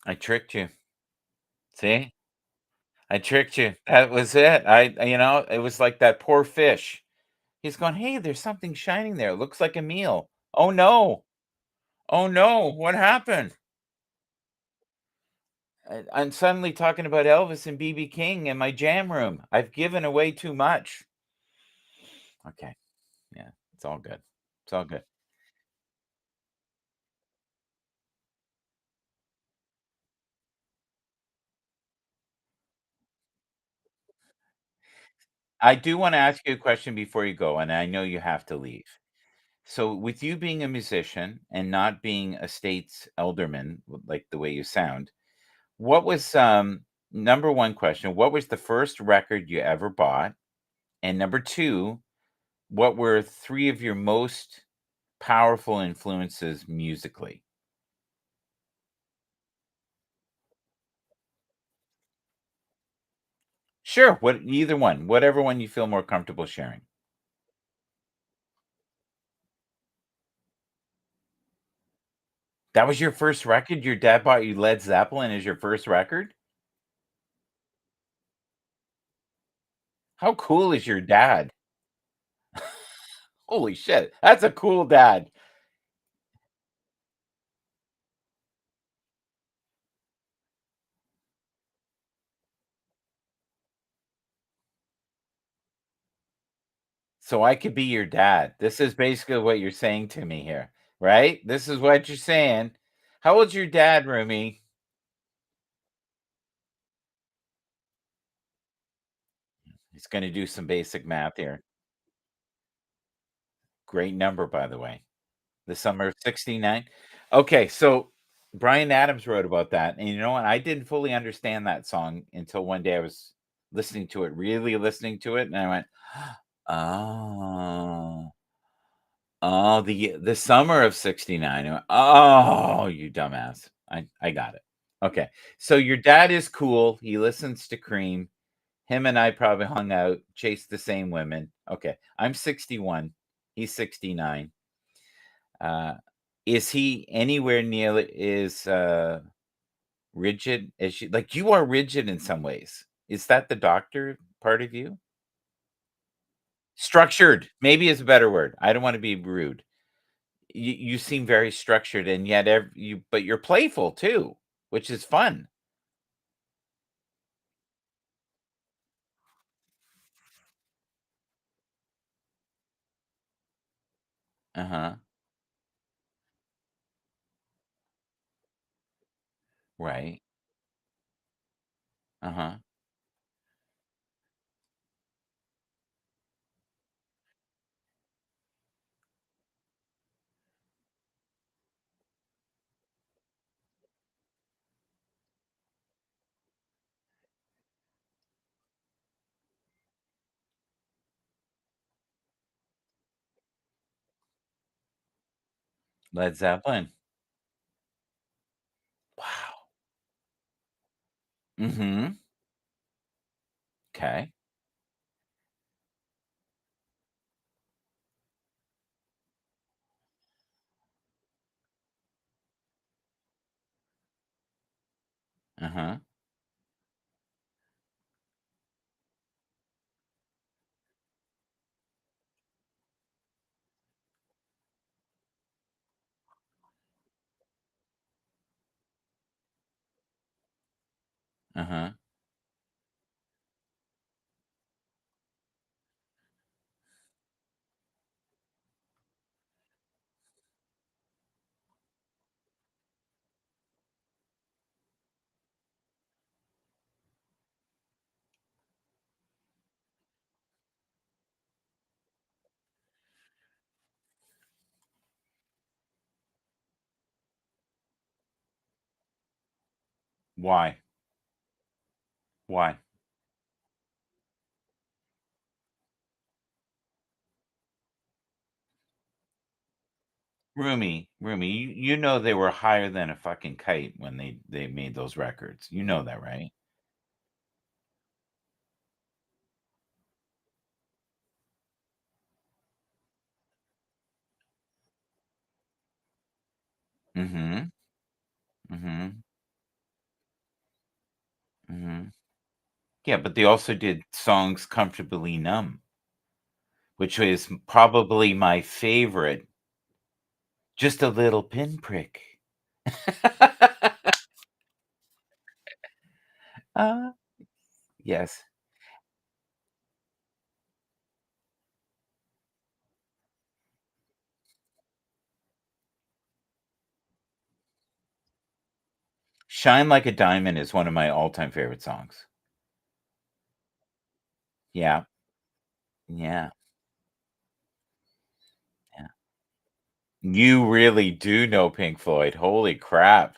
I tricked you. See? I tricked you. That was it. It was like that poor fish. He's going, "Hey, there's something shining there. It looks like a meal. Oh no. Oh no. What happened?" I'm suddenly talking about Elvis and BB King in my jam room. I've given away too much. Okay. Yeah. It's all good. It's all good. I do want to ask you a question before you go, and I know you have to leave. So, with you being a musician and not being a state's elderman, like the way you sound, what was, number 1 question, what was the first record you ever bought? And number 2, what were 3 of your most powerful influences musically? Sure, either one, whatever one you feel more comfortable sharing. That was your first record? Your dad bought you Led Zeppelin as your first record? How cool is your dad? Holy shit, that's a cool dad. So I could be your dad. This is basically what you're saying to me here, right? This is what you're saying. How old's your dad, Rumi? He's gonna do some basic math here. Great number, by the way. The summer of '69? Okay, so Bryan Adams wrote about that, and you know what? I didn't fully understand that song until one day I was listening to it, really listening to it, and I went, "Oh, oh, the summer of '69." I went, "Oh, you dumbass." I got it. Okay, so your dad is cool, he listens to Cream. Him and I probably hung out, chased the same women. Okay, I'm 61, he's 69. Uh, is he anywhere near rigid as you like, you are rigid in some ways. Is that the doctor part of you? Structured, maybe is a better word. I don't wanna be rude. You seem very structured, and yet you but you're playful too, which is fun. Uh-huh. Right. Uh-huh. Led Zeppelin. Wow. Mhm. 'Kay. Uh-huh. Uh-huh. Why? Why? Rumi, you know they were higher than a fucking kite when they made those records. You know that, right? Mhm. Mhm. Mhm. Yeah, but they also did songs "Comfortably Numb," which was probably my favorite. Just a little pinprick. Uh, yes. "Shine Like a Diamond" is one of my all-time favorite songs. Yeah. Yeah. Yeah. You really do know Pink Floyd. Holy crap.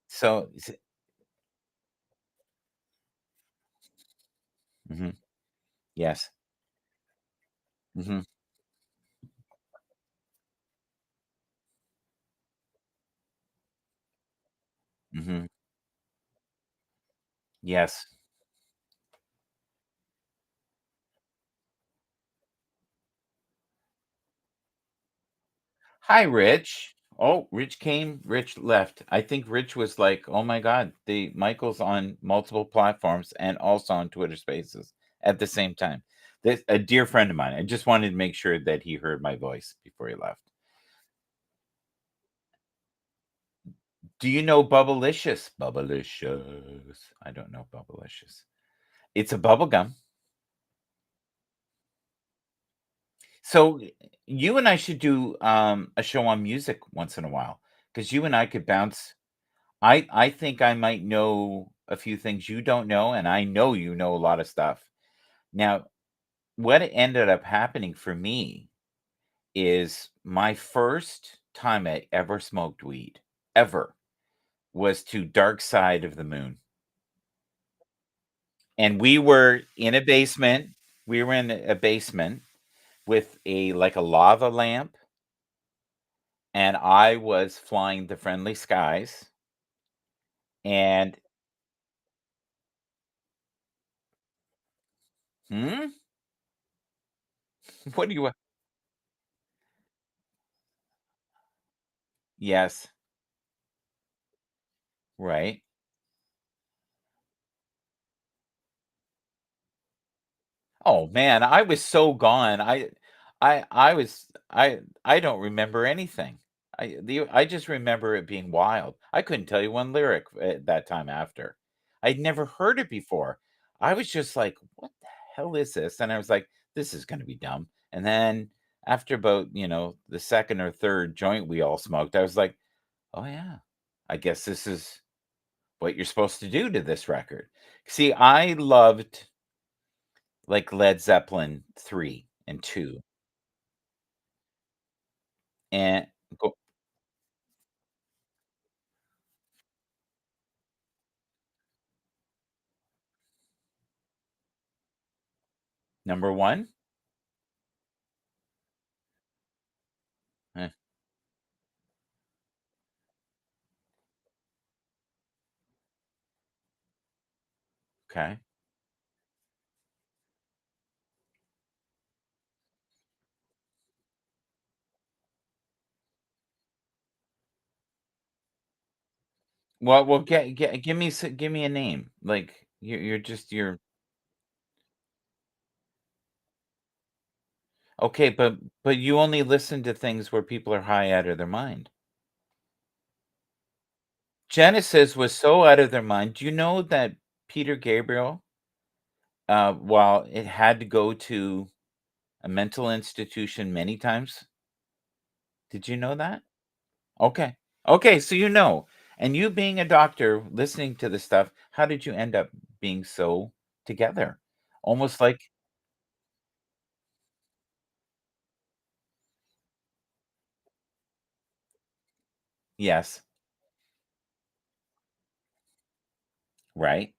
So, is it Mhm. Yes. Mhm. Mhm. Yes. Hi, Rich. Oh, Rich came, Rich left. I think Rich was like, "Oh my god, the Michael's on multiple platforms and also on Twitter Spaces." at the same time. This a dear friend of mine. I just wanted to make sure that he heard my voice before he left. Do you know Bubblicious? Bubblicious. I don't know Bubblicious. It's a bubble gum. So you and I should do a show on music once in a while because you and I could bounce. I think I might know a few things you don't know, and I know you know a lot of stuff. Now, what ended up happening for me is my first time I ever smoked weed, ever, was to Dark Side of the Moon. And we were in a basement. We were in a basement with a like a lava lamp, and I was flying the friendly skies. And hmm? What do you Yes, right. Oh, man, I was so gone. I was I don't remember anything. I just remember it being wild. I couldn't tell you one lyric at that time after. I'd never heard it before. I was just like, "What the hell is this?" And I was like, "This is gonna be dumb." And then after about, the 2nd or 3rd joint we all smoked, I was like, "Oh, yeah. I guess this is what you're supposed to do to this record." See, I loved like Led Zeppelin 3 and 2, and go number 1? Eh, okay. Well, give me a name, like, you're just you're okay, but you only listen to things where people are high out of their mind. Genesis was so out of their mind. Do you know that Peter Gabriel, while it had to go to a mental institution many times, did you know that? Okay. Okay, so you know. And you being a doctor, listening to this stuff, how did you end up being so together? Almost like yes, right?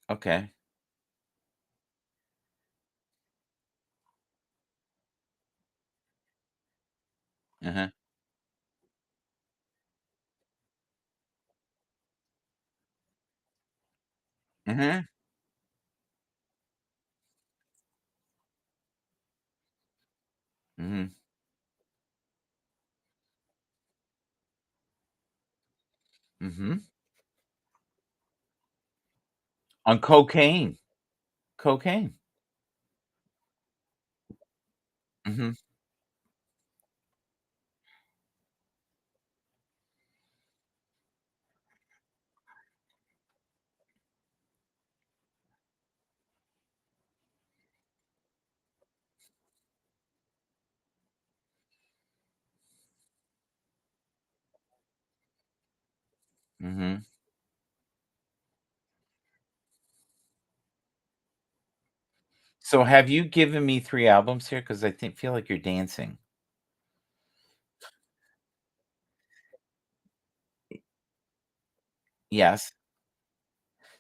Okay. Uh-huh. Mhm. Mhm. Mhm. On cocaine. Cocaine. Mhm. Mhm. So have you given me 3 albums here? Because I think feel like you're dancing. Yes.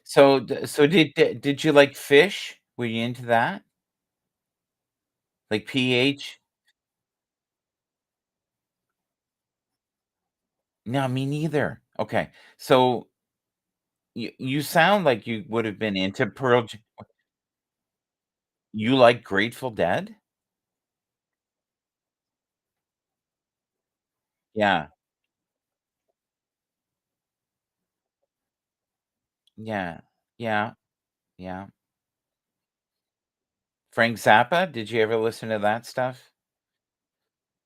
So did you like Fish? Were you into that? Like PH? No, me neither. Okay. So you sound like you would have been into Pearl J You like Grateful Dead? Yeah. Yeah. Yeah. Yeah. Frank Zappa, did you ever listen to that stuff?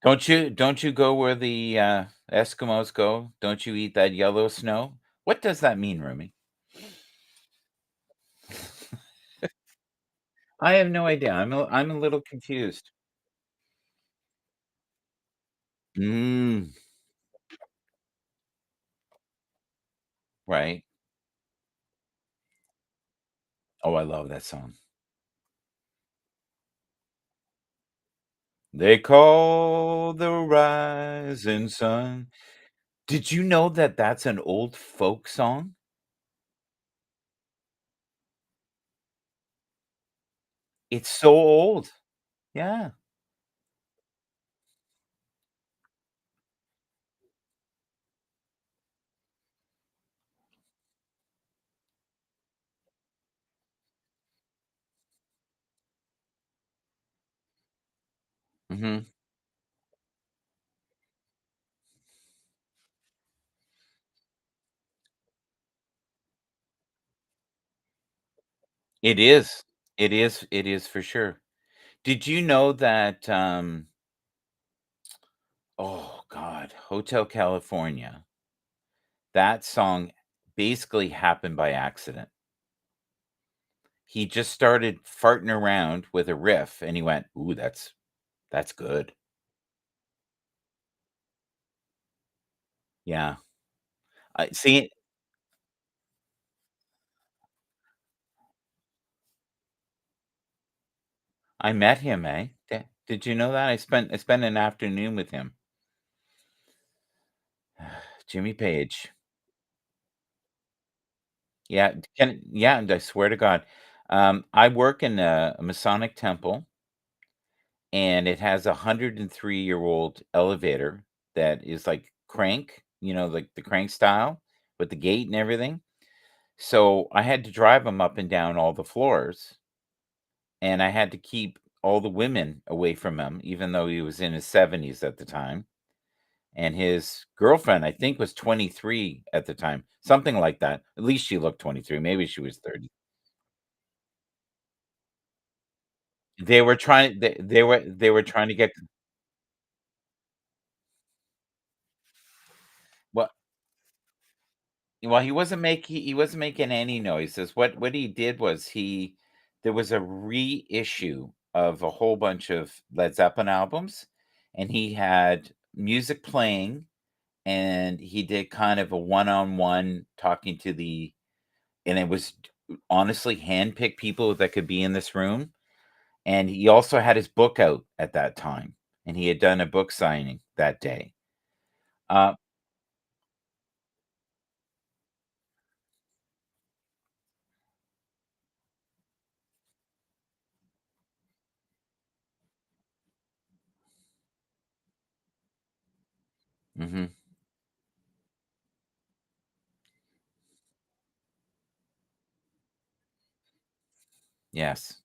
Don't you go where the, Eskimos go? Don't you eat that yellow snow? What does that mean, Rumi? I have no idea. I'm a little confused. Mm, right. Oh, I love that song. They call the rising sun. Did you know that that's an old folk song? It's so old. Yeah. Mhm. It is. It is for sure. Did you know that, oh god, Hotel California, that song basically happened by accident. He just started farting around with a riff, and he went, "Ooh, that's good." Yeah. I see, I met him, eh? Did you know that? I spent an afternoon with him. Jimmy Page. Yeah, and I swear to God. I work in a Masonic temple, and it has a 103-year-old elevator that is like crank, like the crank style with the gate and everything. So I had to drive him up and down all the floors, and I had to keep all the women away from him, even though he was in his 70s at the time. And his girlfriend, I think, was 23 at the time, something like that. At least she looked 23. Maybe she was 30. They were trying to get. Well, he wasn't making any noises. What he did was there was a reissue of a whole bunch of Led Zeppelin albums, and he had music playing, and he did kind of a one-on-one talking to the, and it was honestly handpicked people that could be in this room, and he also had his book out at that time, and he had done a book signing that day. Uh, mhm, yes.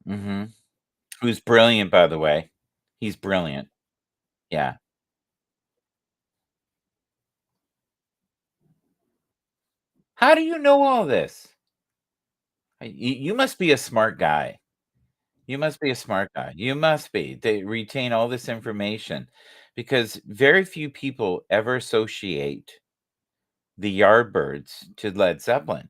Mhm. Who's brilliant, by the way. He's brilliant. Yeah. How do you know all this? You must be a smart guy. You must be a smart guy. You must be. They retain all this information because very few people ever associate the Yardbirds to Led Zeppelin.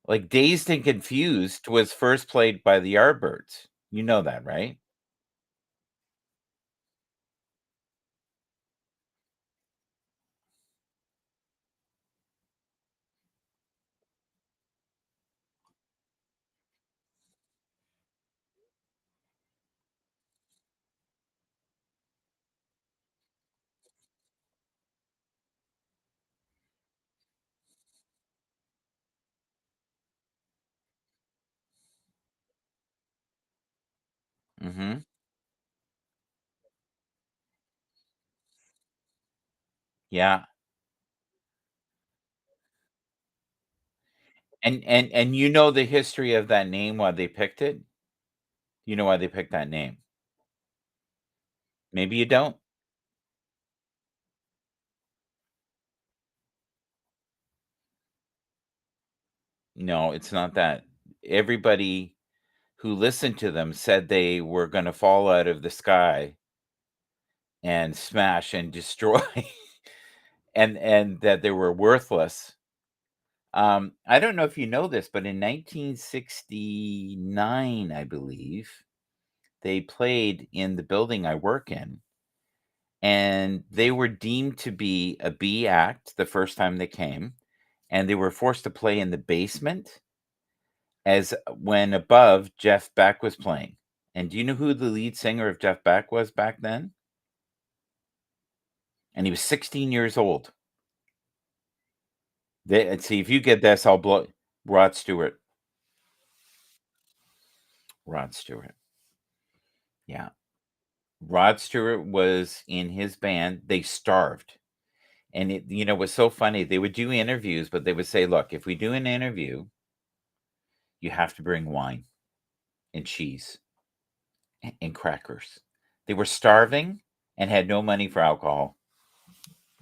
Like, Dazed and Confused was first played by the Yardbirds. You know that, right? Mhm. Yeah. And you know the history of that name, why they picked it? You know why they picked that name? Maybe you don't? No, it's not that. Everybody who listened to them said they were gonna fall out of the sky and smash and destroy, and that they were worthless. I don't know if you know this, but in 1969, I believe, they played in the building I work in, and they were deemed to be a B act the first time they came, and they were forced to play in the basement as when above Jeff Beck was playing. And do you know who the lead singer of Jeff Beck was back then? And he was 16 years old. They and see, if you get this, I'll blow Rod Stewart. Rod Stewart. Yeah. Rod Stewart was in his band. They starved. And it was so funny. They would do interviews, but they would say, "Look, if we do an interview, you have to bring wine and cheese and crackers." They were starving and had no money for alcohol.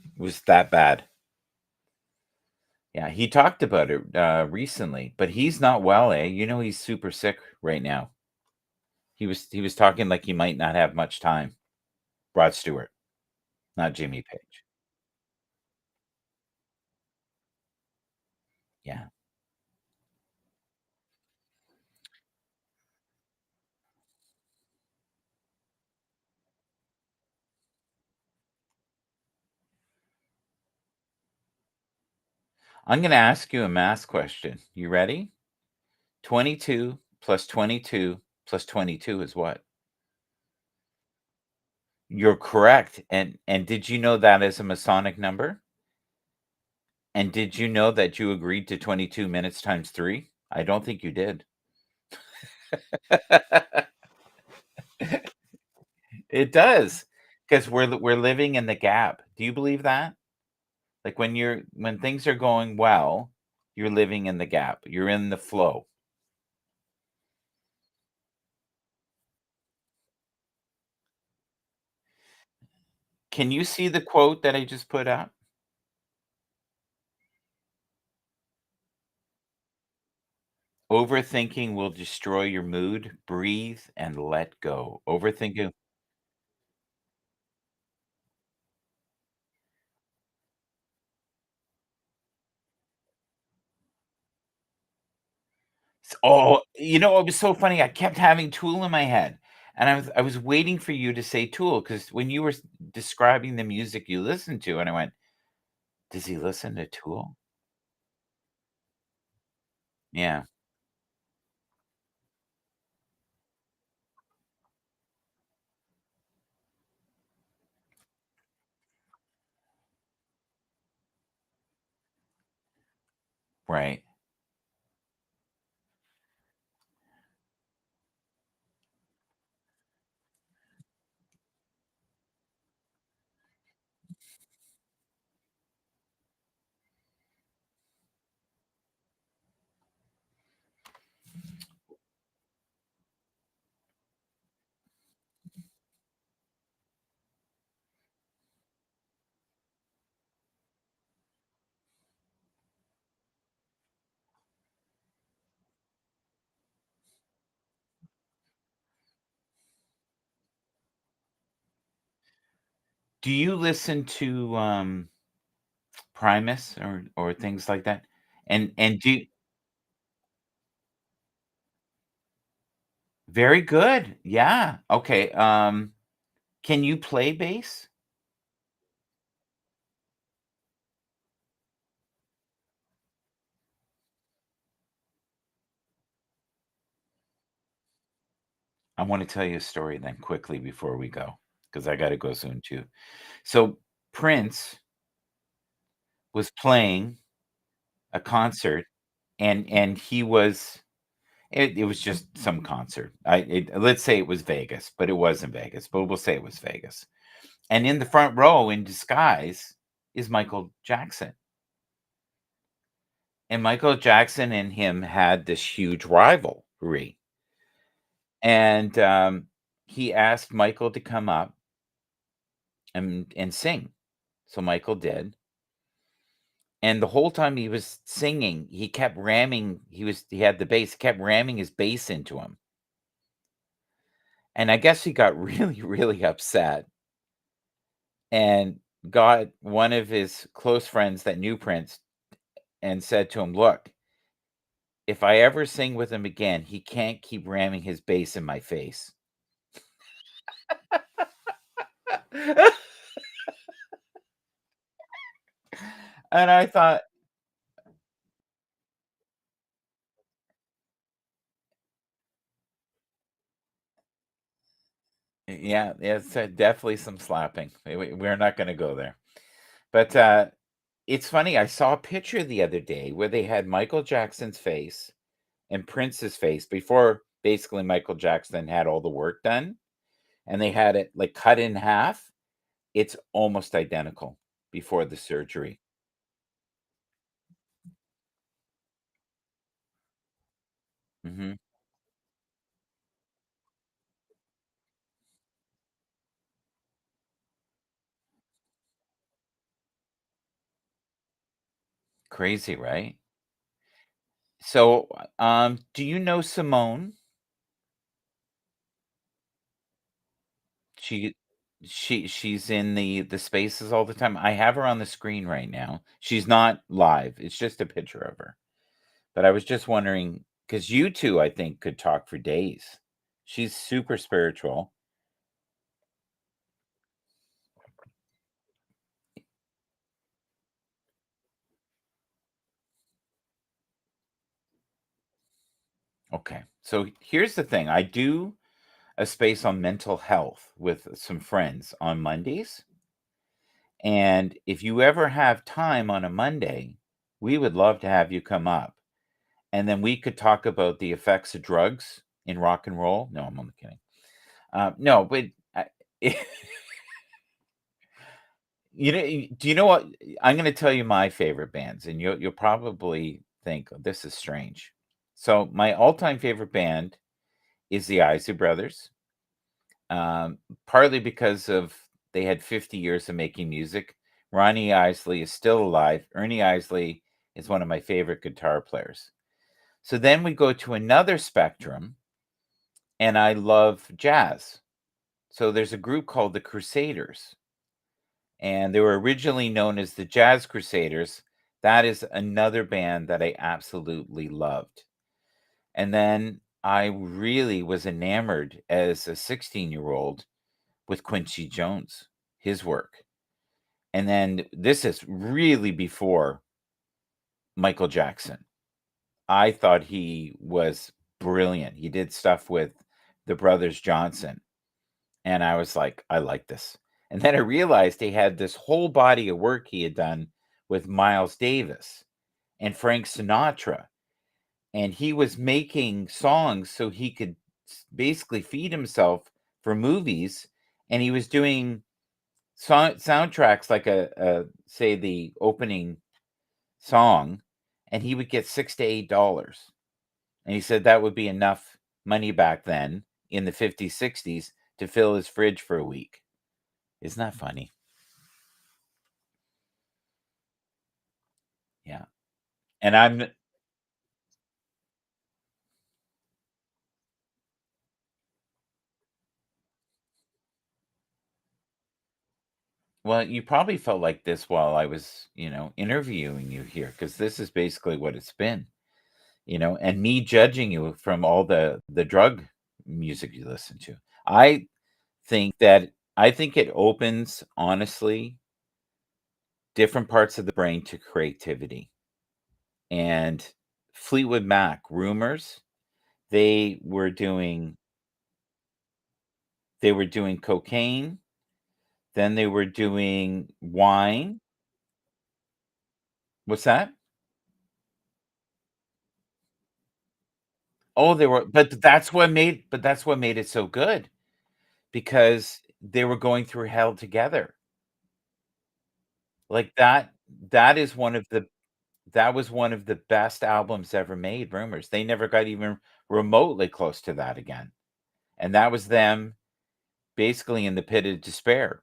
It was that bad. Yeah, he talked about it, recently, but he's not well, eh? He's super sick right now. He was talking like he might not have much time. Rod Stewart, not Jimmy Page. Yeah. I'm gonna ask you a math question. You ready? 22 plus 22 plus 22 is what? You're correct, and did you know that is a Masonic number? And did you know that you agreed to 22 minutes times 3? I don't think you did. It does, 'cause we're living in the gap. Do you believe that? Like, when things are going well, you're living in the gap. You're in the flow. Can you see the quote that I just put up? "Overthinking will destroy your mood. Breathe and let go." Overthinking. It was so funny. I kept having Tool in my head, and I was waiting for you to say Tool because when you were describing the music you listen to, and I went, "Does he listen to Tool?" Yeah, right. Do you listen to, Primus or things like that? And do Very good. Yeah. Okay, can you play bass? I wanna tell you a story then quickly before we go, because I gotta go soon too. So, Prince was playing a concert, and he was it was just some concert. Let's say it was Vegas, but it wasn't Vegas, but we'll say it was Vegas. And in the front row in disguise is Michael Jackson. And Michael Jackson and him had this huge rivalry, and, he asked Michael to come up and sing. So Michael did, and the whole time he was singing, he kept ramming he had the bass, kept ramming his bass into him, and I guess he got really, really upset and got one of his close friends that knew Prince and said to him, "Look, if I ever sing with him again, he can't keep ramming his bass in my face." And I thought, yeah, it's, definitely some slapping. We're not gonna go there. But, it's funny, I saw a picture the other day where they had Michael Jackson's face and Prince's face before basically Michael Jackson had all the work done, and they had it, like, cut in half. It's almost identical before the surgery. Mhm. Crazy, right? So, do you know Simone? She she's in the spaces all the time. I have her on the screen right now. She's not live. It's just a picture of her. But I was just wondering because you 2, I think, could talk for days. She's super spiritual. Okay. So here's the thing. I do a space on mental health with some friends on Mondays. And if you ever have time on a Monday, we would love to have you come up. And then we could talk about the effects of drugs in rock and roll. No, I'm only kidding. No, but do you know what? I'm going to tell you my favorite bands, and you'll probably think, "Oh, this is strange." So my all-time favorite band is the Isley Brothers, um, partly because of they had 50 years of making music. Ronnie Isley is still alive. Ernie Isley is one of my favorite guitar players. So then we go to another spectrum, and I love jazz. So there's a group called the Crusaders, and they were originally known as the Jazz Crusaders. That is another band that I absolutely loved. And then I really was enamored as a 16-year-old with Quincy Jones, his work. And then this is really before Michael Jackson. I thought he was brilliant. He did stuff with the brothers Johnson, and I was like, "I like this." And then I realized he had this whole body of work he had done with Miles Davis and Frank Sinatra, and he was making songs so he could basically feed himself for movies, and he was doing soundtracks like a say the opening song, and he would get $6 to $8. And he said that would be enough money back then in the 50s, 60s to fill his fridge for a week. Isn't that funny? Yeah. And I'm well, you probably felt like this while I was, interviewing you here, because this is basically what it's been, and me judging you from all the drug music you listen to. I I think it opens, honestly, different parts of the brain to creativity. And Fleetwood Mac, Rumors, they were doing cocaine, then they were doing wine. What's that? Oh, they were but that's what made it so good, because they were going through hell together. Like, that is one of the that was one of the best albums ever made, Rumors. They never got even remotely close to that again, and that was them basically in the pit of despair.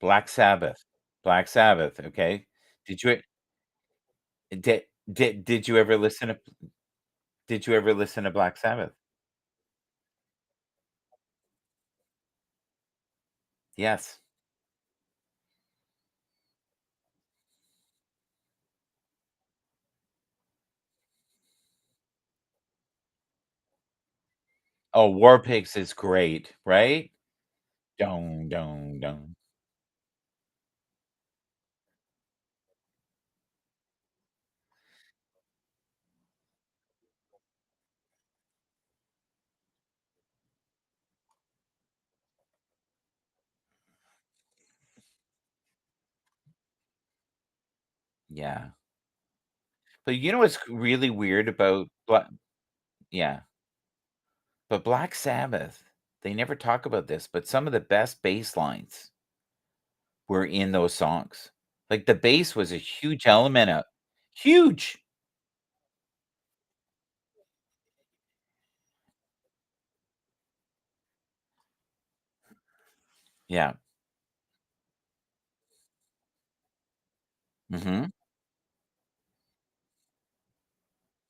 Black Sabbath. Black Sabbath, okay. Did you did you ever listen to Black Sabbath? Yes. Oh, War Pigs is great, right? Dun, dun, dun. Yeah. But you know what's really weird about yeah, but Black Sabbath, they never talk about this, but some of the best bass lines were in those songs. Like, the bass was a huge element of huge! Yeah. Mhm,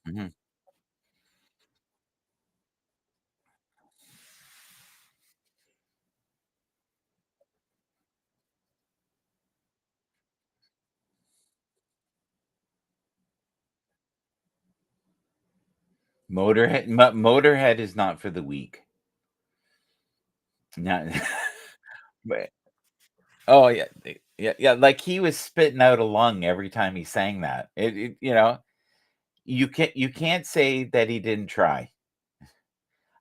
mhm. Motorhead is not for the weak. Not but oh, yeah, yeah, yeah, like, he was spitting out a lung every time he sang that. You can't say that he didn't try.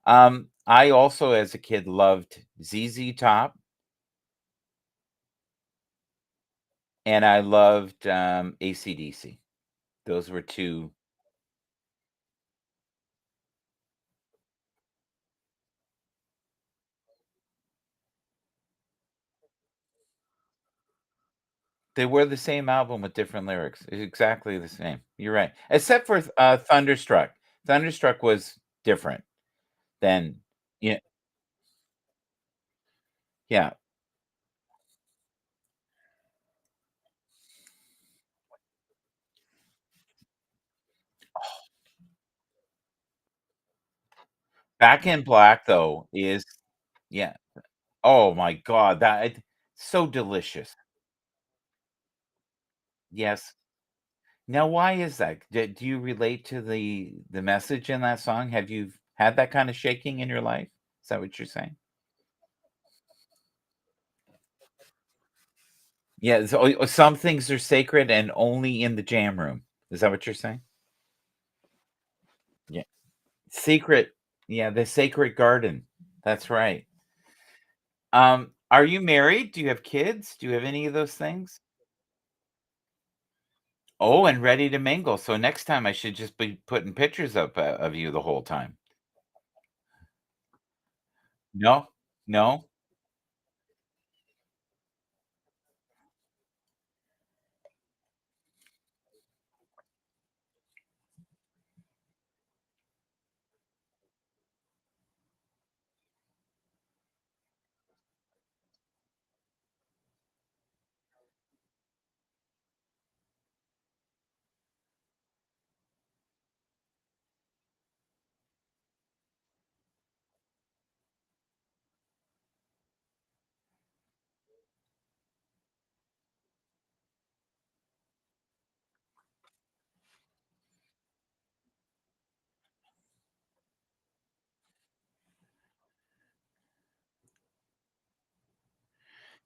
I also, as a kid, loved ZZ Top, and I loved, AC/DC. Those were 2. They were the same album with different lyrics. It's exactly the same. You're right. Except for, Thunderstruck. Thunderstruck was different than yeah, yeah. Back in Black, though, is yeah. Oh my god, that so delicious. Yes. Now why is that? Do you relate to the message in that song? Have you had that kinda shaking in your life? Is that what you're saying? Yeah, so some things are sacred and only in the jam room. Is that what you're saying? Yeah. Secret yeah, the sacred garden. That's right. Are you married? Do you have kids? Do you have any of those things? Oh, and ready to mingle. So next time I should just be putting pictures up, of you the whole time. No? No?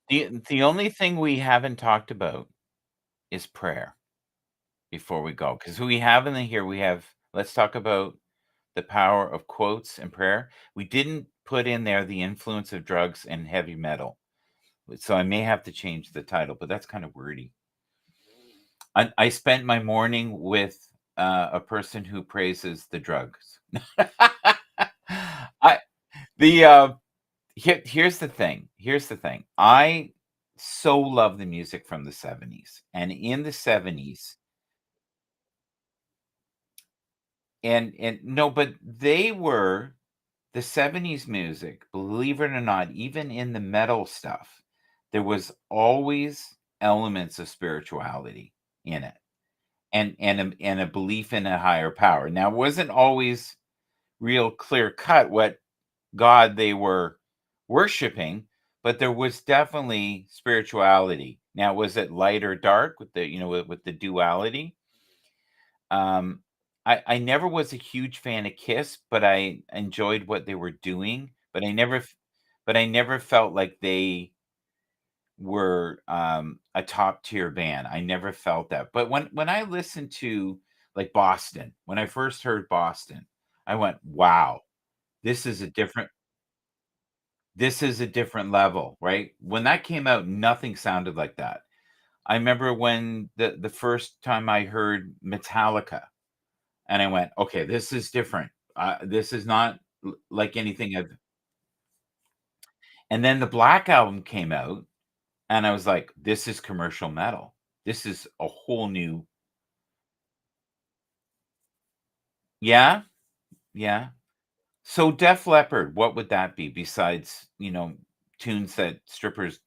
The only thing we haven't talked about is prayer before we go, because we have in the here, we have let's talk about the power of quotes and prayer. We didn't put in there the influence of drugs and heavy metal, so I may have to change the title, but that's kind of wordy. I spent my morning with, a person who praises the drugs. I the, here's the thing, I so love the music from the '70s, and in the '70s and no, but they were the '70s music, believe it or not, even in the metal stuff, there was always elements of spirituality in it, and a belief in a higher power. Now, it wasn't always real clear cut what God they were worshiping, but there was definitely spirituality. Now, was it light or dark with the with the duality? Um, I never was a huge fan of Kiss, but I enjoyed what they were doing, but I never felt like they were, a top tier band. I never felt that. But when I listened to, like, Boston, when I first heard Boston, I went, "Wow, this is a different this is a different level," right? When that came out, nothing sounded like that. I remember when the first time I heard Metallica, and I went, "Okay, this is different. This is not like anything I've." And then the Black Album came out, and I was like, "This is commercial metal. This is a whole new." Yeah, yeah. So Def Leppard, what would that be besides, tunes that strippers,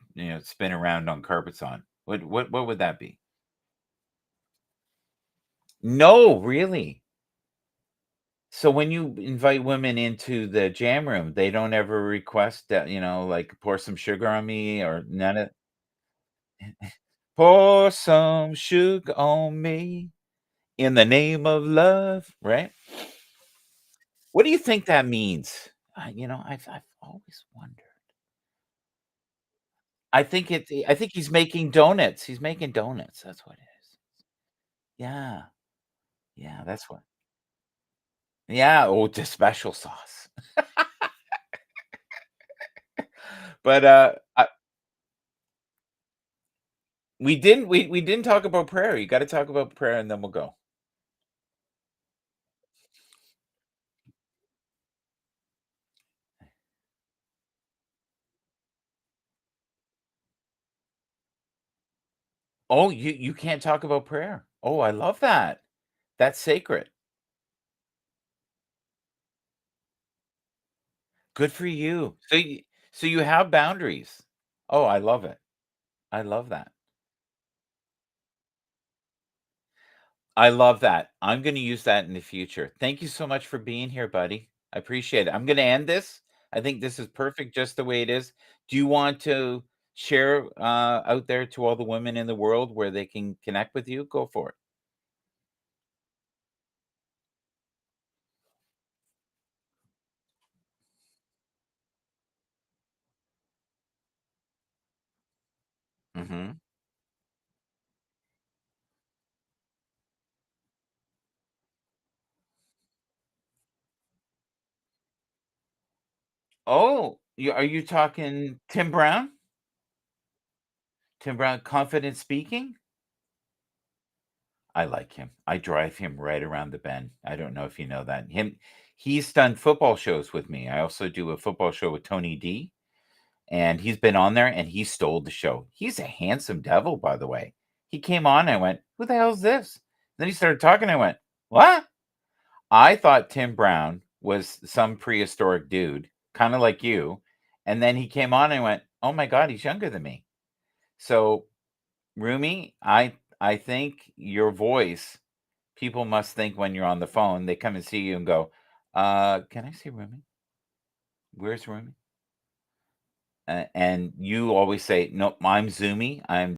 spin around on carpets on? What would that be? No, really? So when you invite women into the jam room, they don't ever request that, like, "Pour some sugar on me," or none of. "Pour some sugar on me in the name of love," right? What do you think that means? I've always wondered. I think he's making donuts. He's making donuts, that's what it is. Yeah, yeah, that's what. Yeah, oh, the special sauce. But, we didn't talk about prayer. You gotta talk about prayer, and then we'll go. Oh, you can't talk about prayer. Oh, I love that. That's sacred. Good for you. So you have boundaries. Oh, I love it. I love that. I love that. I'm gonna use that in the future. Thank you so much for being here, buddy. I appreciate it. I'm gonna end this. I think this is perfect just the way it is. Do you want to share, out there to all the women in the world where they can connect with you? Go for it. Mhm. Oh, are you talking Tim Brown? Tim Brown, Confident Speaking? I like him. I drive him right around the bend. I don't know if you know that. He's done football shows with me. I also do a football show with Tony D, and he's been on there and he stole the show. He's a handsome devil, by the way. He came on, I went, "Who the hell is this?" Then he started talking, I went, "What?" I thought Tim Brown was some prehistoric dude, kind of like you. And then he came on and I went, "Oh my God, he's younger than me." So, Rumi, I think your voice, people must think when you're on the phone, they come and see you and go, can I see Rumi? Where's Rumi? And you always say, "No, I'm Zoomy. I'm